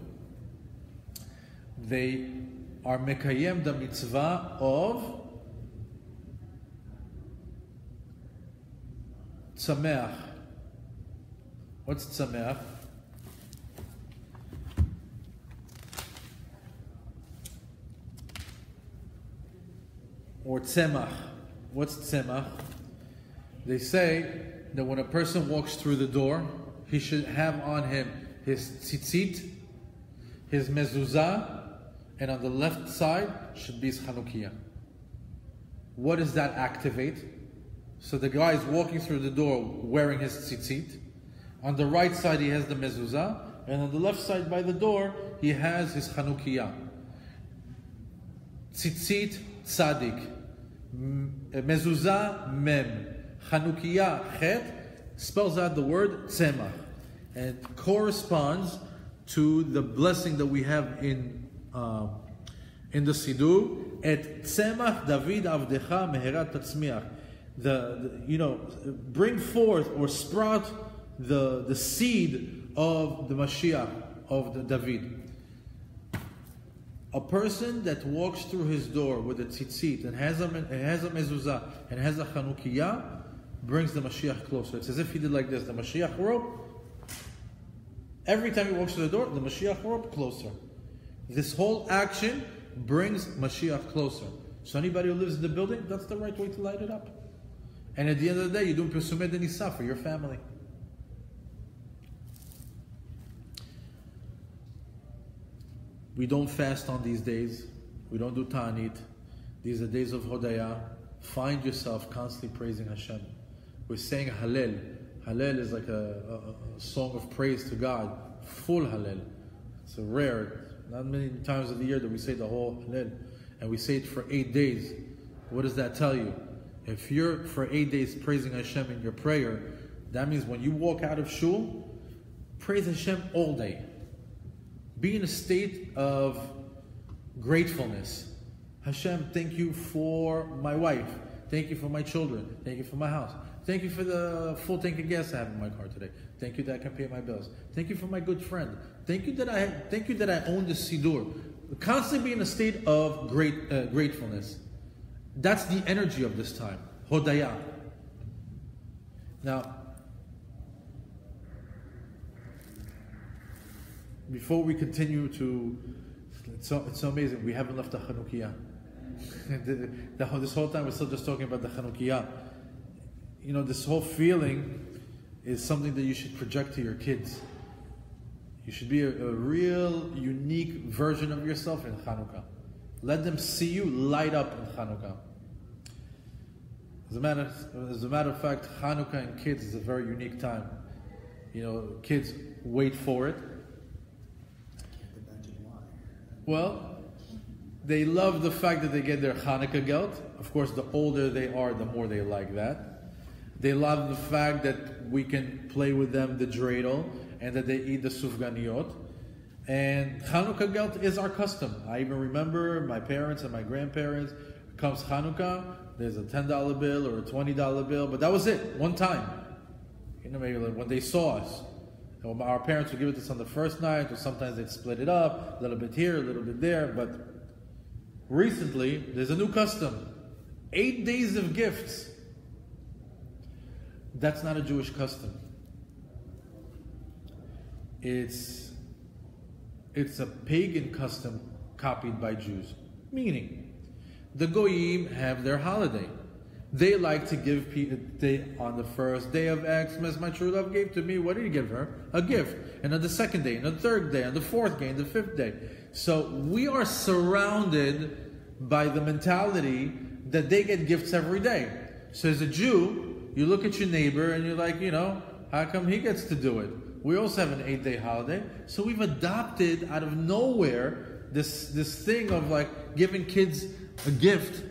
They are mekayem the mitzvah of tzameach. What's tzameach? Or tzemach. What's tzemach? They say that when a person walks through the door, he should have on him his tzitzit, his mezuzah, and on the left side should be his Hanukkah. What does that activate? So the guy is walking through the door wearing his tzitzit. On the right side he has the mezuzah, and on the left side by the door he has his Hanukkah. Tzitzit, tzadik. Mezuzah, mem. Hanukkah, chet, spells out the word tzemach. And it corresponds to the blessing that we have in the Siddur. Et tzemach David avdecha meherat tatzmiach. Bring forth or sprout the seed of the Mashiach, of the David. A person that walks through his door with a tzitzit and has a mezuzah and has a Hanukkah brings the Mashiach closer. It's as if he did like this, the Mashiach rope. Every time he walks through the door, the Mashiach rope closer. This whole action brings Mashiach closer. So anybody who lives in the building, that's the right way to light it up. And at the end of the day, you're doing Pirsumei Nisa for your family. We don't fast on these days. We don't do Ta'anit. These are days of Hodaya. Find yourself constantly praising Hashem. We're saying Hallel. Hallel is like a song of praise to God. Full Hallel. It's a rare. Not many times of the year that we say the whole Hallel. And we say it for 8 days. What does that tell you? If you're for 8 days praising Hashem in your prayer, that means when you walk out of shul, praise Hashem all day. Be in a state of gratefulness. Hashem, thank you for my wife. Thank you for my children. Thank you for my house. Thank you for the full tank of gas I have in my car today. Thank you that I can pay my bills. Thank you for my good friend. Thank you that I own the Siddur. Constantly be in a state of gratefulness. That's the energy of this time. Hodaya. Now, before we continue to, it's so amazing. We haven't left the Hanukkah. This whole time we're still just talking about the Hanukkah. This whole feeling is something that you should project to your kids. You should be a real unique version of yourself in Hanukkah. Let them see you light up in Hanukkah. As a matter of fact, Hanukkah and kids is a very unique time. Kids wait for it.
I can't imagine why.
Well, They love the fact that they get their Hanukkah gelt. Of course, the older they are, the more they like that. They love the fact that we can play with them the dreidel and that they eat the sufganiyot. And Hanukkah gelt is our custom. I even remember my parents and my grandparents, comes Hanukkah, there's a $10 bill or a $20 bill, but that was it, one time. You know, maybe like when they saw us. And our parents would give it to us on the first night, or sometimes they'd split it up, a little bit here, a little bit there. But recently, there's a new custom. 8 days of gifts. That's not a Jewish custom. It's a pagan custom copied by Jews. Meaning, the Goyim have their holiday. They like to give people, on the first day of Xmas, my true love gave to me, what did he give her? A gift. And on the second day, and the third day, and the fourth day, and the fifth day. So we are surrounded by the mentality that they get gifts every day. So as a Jew, you look at your neighbor and you're like, you know, how come he gets to do it? We also have an 8-day holiday. So we've adopted out of nowhere this thing of like giving kids a gift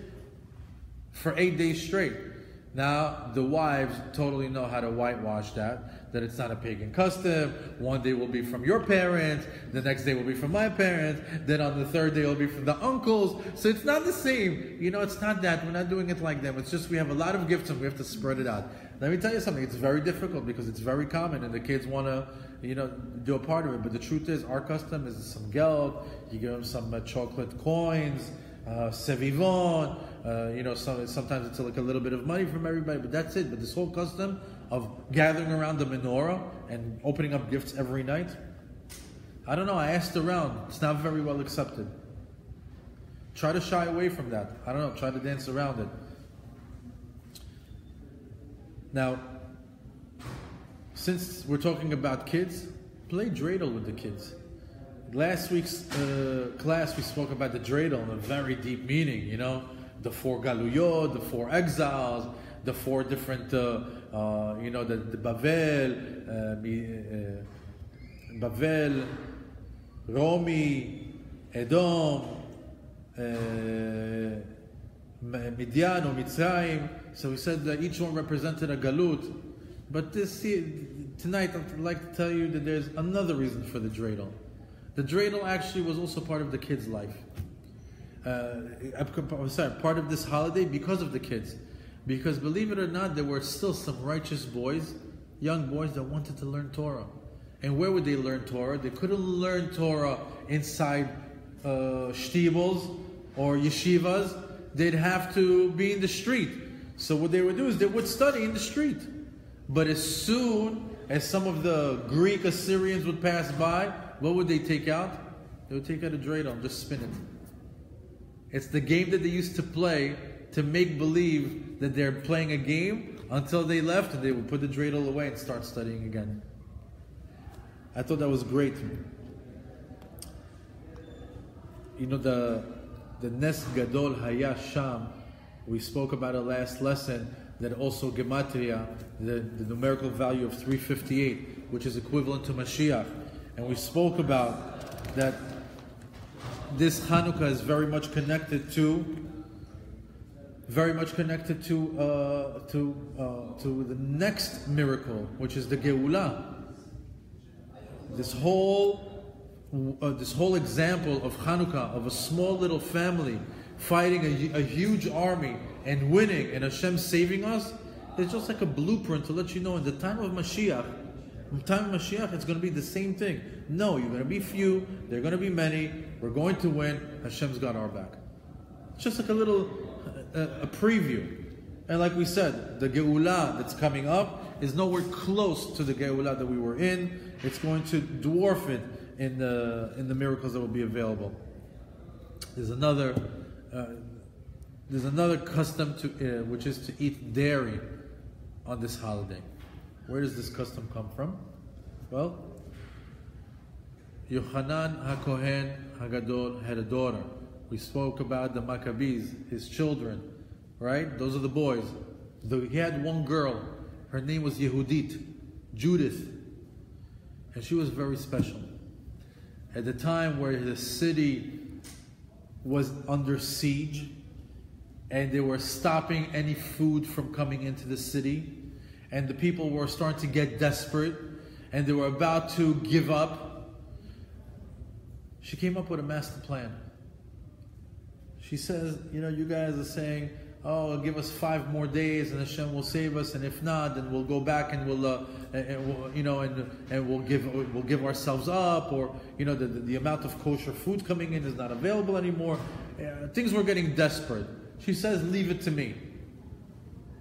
for 8 days straight. Now, the wives totally know how to whitewash that it's not a pagan custom. One day will be from your parents, the next day will be from my parents, then on the third day it will be from the uncles. So it's not the same. You know, it's not that. We're not doing it like them. It's just we have a lot of gifts and we have to spread it out. Let me tell you something. It's very difficult because it's very common and the kids want to, you know, do a part of it. But the truth is, our custom is some geld. You give them some chocolate coins, sevivon. You know, sometimes it's like a little bit of money from everybody, but that's it. But this whole custom of gathering around the menorah and opening up gifts every night, I don't know, I asked around. It's not very well accepted. Try to shy away from that. I don't know, try to dance around it. Now, since we're talking about kids, play dreidel with the kids. Last week's class, we spoke about the dreidel in a very deep meaning, you know, the 4 galuyot, the 4 exiles, the 4 different, you know, the Bavel, Romi, Edom, Midian or Mitzrayim. So we said that each one represented a galut. But tonight I'd like to tell you that there's another reason for the dreidel. The dreidel actually was also part of the kids' life. Part of this holiday because of the kids. Because believe it or not, there were still some righteous boys, young boys that wanted to learn Torah. And where would they learn Torah? They couldn't learn Torah inside shtibels or yeshivas. They'd have to be in the street. So what they would do is they would study in the street. But as soon as some of the Greek Assyrians would pass by, what would they take out? They would take out a dreidel and just spin it. It's the game that they used to play to make believe that they're playing a game until they left and they would put the dreidel away and start studying again. I thought that was great. You know, the Nes Gadol Haya Sham, we spoke about it last lesson, that also Gematria, the numerical value of 358, which is equivalent to Mashiach. And we spoke about that this Hanukkah is very much connected to the next miracle, which is the Geulah. This whole example of Hanukkah, of a small little family fighting a huge army and winning, and Hashem saving us, is just like a blueprint to let you know in the time of Mashiach, it's going to be the same thing. No, you're going to be few, they're going to be many, we're going to win, Hashem's got our back. It's just like a little a preview. And like we said, the Geulah that's coming up is nowhere close to the Geulah that we were in. It's going to dwarf it in the miracles that will be available. There's another custom which is to eat dairy on this holiday. Where does this custom come from? Well, Yochanan HaKohen HaGadol had a daughter. We spoke about the Maccabees, his children, right? Those are the boys. He had one girl. Her name was Yehudit, Judith. And she was very special. At the time where the city was under siege, and they were stopping any food from coming into the city, and the people were starting to get desperate, and they were about to give up. She came up with a master plan. She says, you guys are saying, oh, give us 5 more days and Hashem will save us, and if not, then we'll go back and we'll give ourselves up, or the amount of kosher food coming in is not available anymore. Things were getting desperate. She says, leave it to me.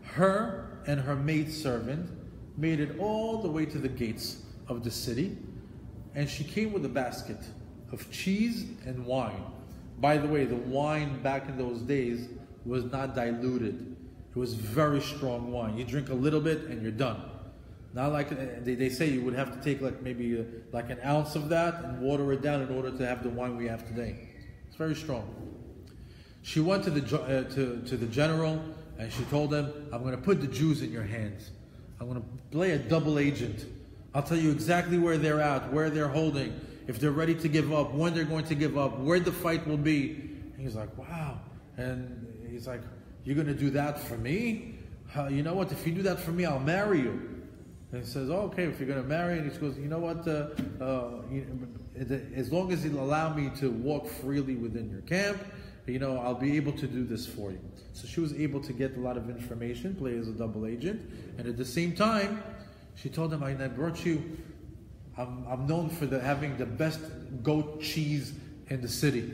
Her and her maidservant made it all the way to the gates of the city, and she came with a basket of cheese and wine. By the way, the wine back in those days was not diluted. It was very strong wine. You drink a little bit and you're done. Not like they say you would have to take maybe an ounce of that and water it down in order to have the wine we have today. It's very strong. She went to the general and she told him, I'm going to put the Jews in your hands. I'm going to play a double agent. I'll tell you exactly where they're at, where they're holding, if they're ready to give up, when they're going to give up, where the fight will be. And he's like, wow. And he's like, you're going to do that for me? You know what? If you do that for me, I'll marry you. And he says, oh, okay, if you're going to marry. And he goes, you know what? As long as you'll allow me to walk freely within your camp, I'll be able to do this for you. So she was able to get a lot of information, play as a double agent. And at the same time, she told him, I brought you, I'm known for having the best goat cheese in the city,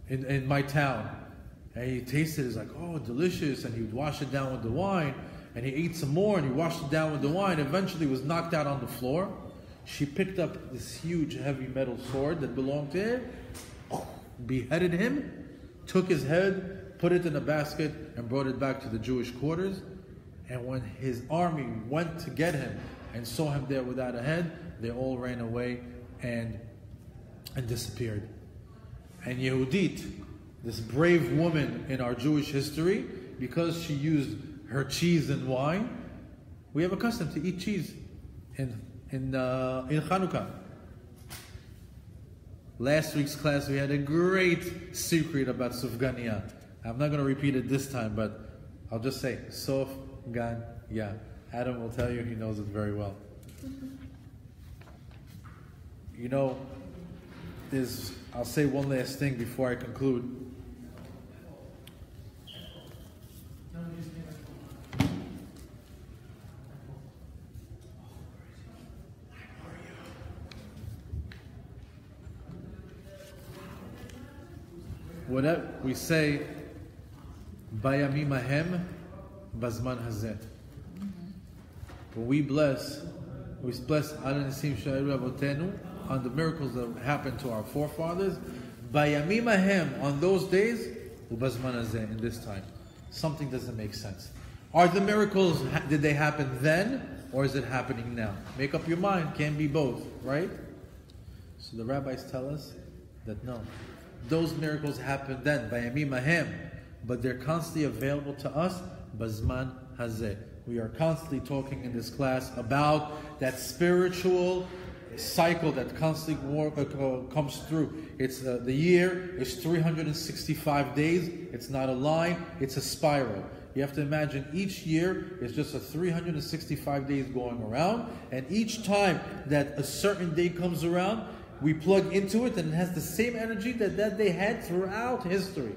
in my town. And he tasted it, he's like, oh, delicious. And he would wash it down with the wine. And he ate some more and he washed it down with the wine. Eventually was knocked out on the floor. She picked up this huge heavy metal sword that belonged to him, beheaded him, took his head, put it in a basket, and brought it back to the Jewish quarters. And when his army went to get him and saw him there without a head, they all ran away and disappeared. And Yehudit, this brave woman in our Jewish history, because she used her cheese and wine, we have a custom to eat cheese in Hanukkah. Last week's class we had a great secret about Sufganiya. I'm not going to repeat it this time, but I'll just say Sufganiya. Adam will tell you, he knows it very well. I'll say one last thing before I conclude. Whatever we say, Bayamim Ahem, Bazman Hazeh. When we bless Al Nisim Sha'ir Avotenu on the miracles that happened to our forefathers. Bayamim Ahem, on those days, Bazman Hazeh, in this time. Something doesn't make sense. Are the miracles, did they happen then, or is it happening now? Make up your mind, can be both, right? So the rabbis tell us that no. Those miracles happened then, Bayamim Ahem, but they're constantly available to us, Bazman Hazeh. We are constantly talking in this class about that spiritual cycle that constantly comes through. It's the year is 365 days. It's not a line, it's a spiral. You have to imagine each year is just a 365 days going around, and each time that a certain day comes around, we plug into it and it has the same energy that day had throughout history.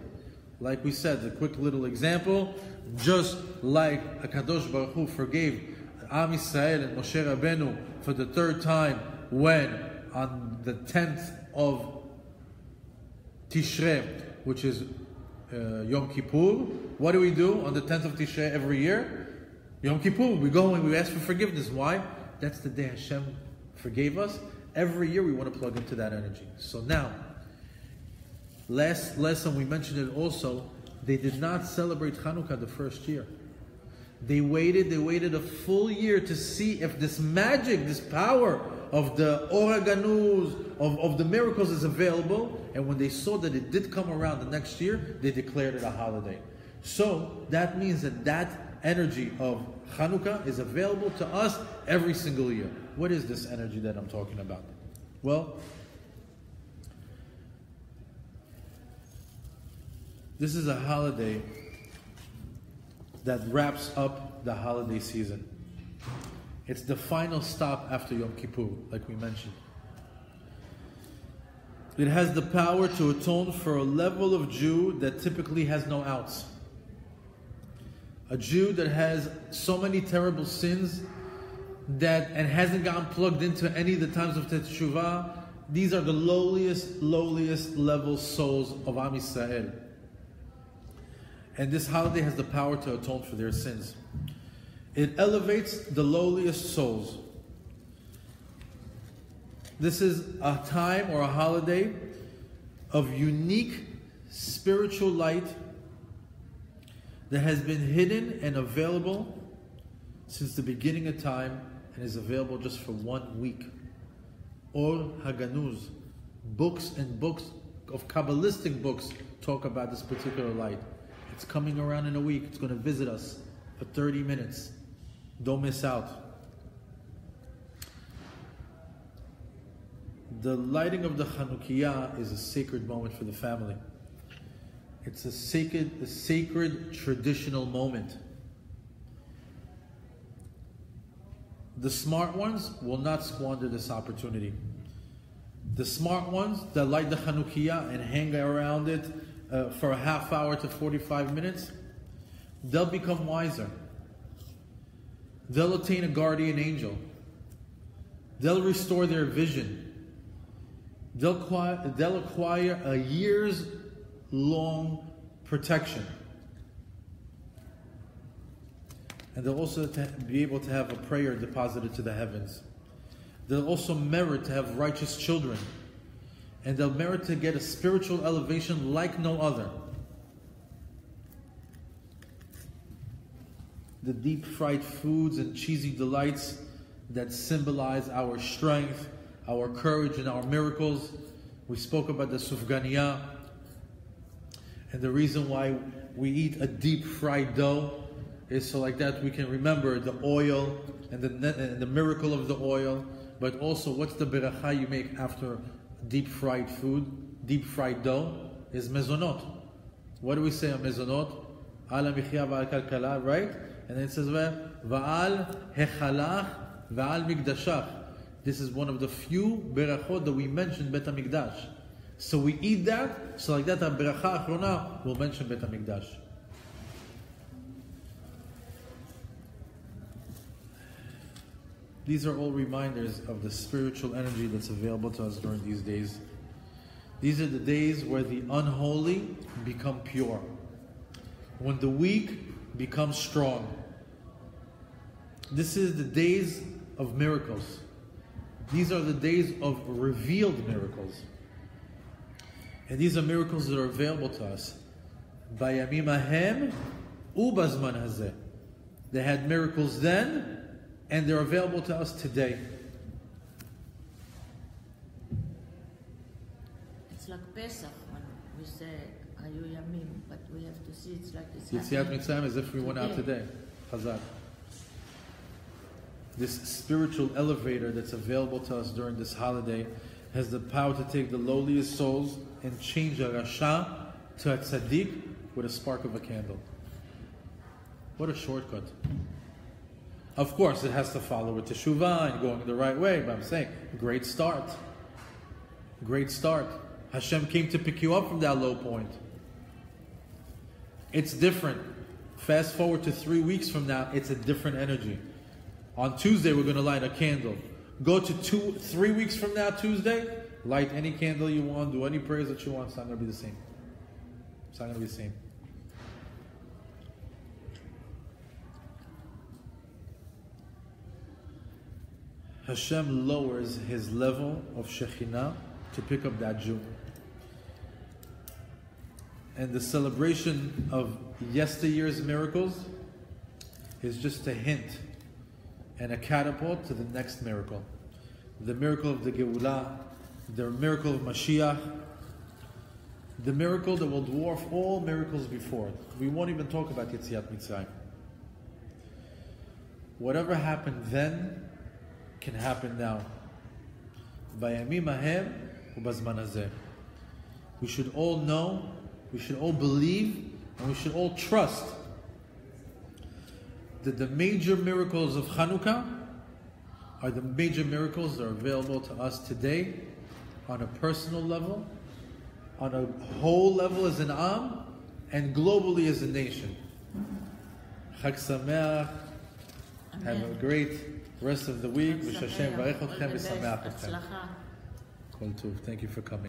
Like we said, a quick little example, just like HaKadosh Baruch Hu forgave Am Yisrael and Moshe Rabbeinu for the 3rd time when on the 10th of Tishrei, which is Yom Kippur. What do we do on the 10th of Tishrei every year? Yom Kippur, we go and we ask for forgiveness. Why? That's the day Hashem forgave us. Every year we want to plug into that energy. So now, last lesson we mentioned it also, they did not celebrate Hanukkah the first year. They waited a full year to see if this magic, this power of the Oraganus, of the miracles is available. And when they saw that it did come around the next year, they declared it a holiday. So that means that energy of Hanukkah is available to us every single year. What is this energy that I'm talking about? Well, This is a holiday that wraps up the holiday season. It's the final stop after Yom Kippur, like we mentioned. It has the power to atone for a level of Jew that typically has no outs. A Jew that has so many terrible sins and hasn't gotten plugged into any of the times of Teshuvah. These are the lowliest level souls of Am Yisrael. And this holiday has the power to atone for their sins. It elevates the lowliest souls. This is a time or a holiday of unique spiritual light that has been hidden and available since the beginning of time and is available just for 1 week. Or Haganuz, books and books of Kabbalistic books talk about this particular light. It's coming around in a week. It's going to visit us for 30 minutes. Don't miss out. The lighting of the Hanukkah is a sacred moment for the family. It's a sacred traditional moment. The smart ones will not squander this opportunity. The smart ones that light the Hanukkah and hang around it for a half hour to 45 minutes, they'll become wiser. They'll attain a guardian angel. They'll restore their vision. They'll acquire a years-long protection. And they'll also be able to have a prayer deposited to the heavens. They'll also merit to have righteous children. And they'll merit to get a spiritual elevation like no other. The deep-fried foods and cheesy delights that symbolize our strength, our courage, and our miracles. We spoke about the sufganiyah. And the reason why we eat a deep-fried dough is so like that we can remember the oil and the miracle of the oil, but also what's the beracha you make after deep-fried food, deep-fried dough, is mezonot. What do we say on mezonot? Ala michya v'al kalkala, right? And then it says, va'al hechalach va'al mikdashach. This is one of the few berachot that we mentioned Bet HaMikdash. So we eat that, so like that, our beracha achrona will mention Bet HaMikdash. These are all reminders of the spiritual energy that's available to us during these days. These are the days where the unholy become pure. When the weak become strong. This is the days of miracles. These are the days of revealed miracles. And these are miracles that are available to us. Bayamim ahem ubazman hazeh. They had miracles then, and they're available to us today.
It's like Pesach when we say Hayu Yamim, but we have to see it's like it's
Yetziat Mitzrayim as if we went out today. Chazak. This spiritual elevator that's available to us during this holiday has the power to take the lowliest souls and change a Rasha to a Tzaddik with a spark of a candle. What a shortcut. Of course, it has to follow with Teshuvah and going the right way, but I'm saying, great start. Great start. Hashem came to pick you up from that low point. It's different. Fast forward to 3 weeks from now, it's a different energy. On Tuesday, we're going to light a candle. Go to 3 weeks from now, Tuesday, light any candle you want, do any prayers that you want. It's not going to be the same. It's not going to be the same. Hashem lowers his level of Shekhinah to pick up that Jew. And the celebration of yesteryear's miracles is just a hint and a catapult to the next miracle. The miracle of the Geulah, the miracle of Mashiach, the miracle that will dwarf all miracles before it. We won't even talk about Yetziat Mitzrayim. Whatever happened then can happen now. Bayamim ahem ubazman hazeh. We should all know we should all believe and we should all trust that the major miracles of Hanukkah are the major miracles that are available to us today on a personal level, on a whole level as an Am, and globally as a nation. Chag Sameach. Have a great rest of the week. Thank you for coming.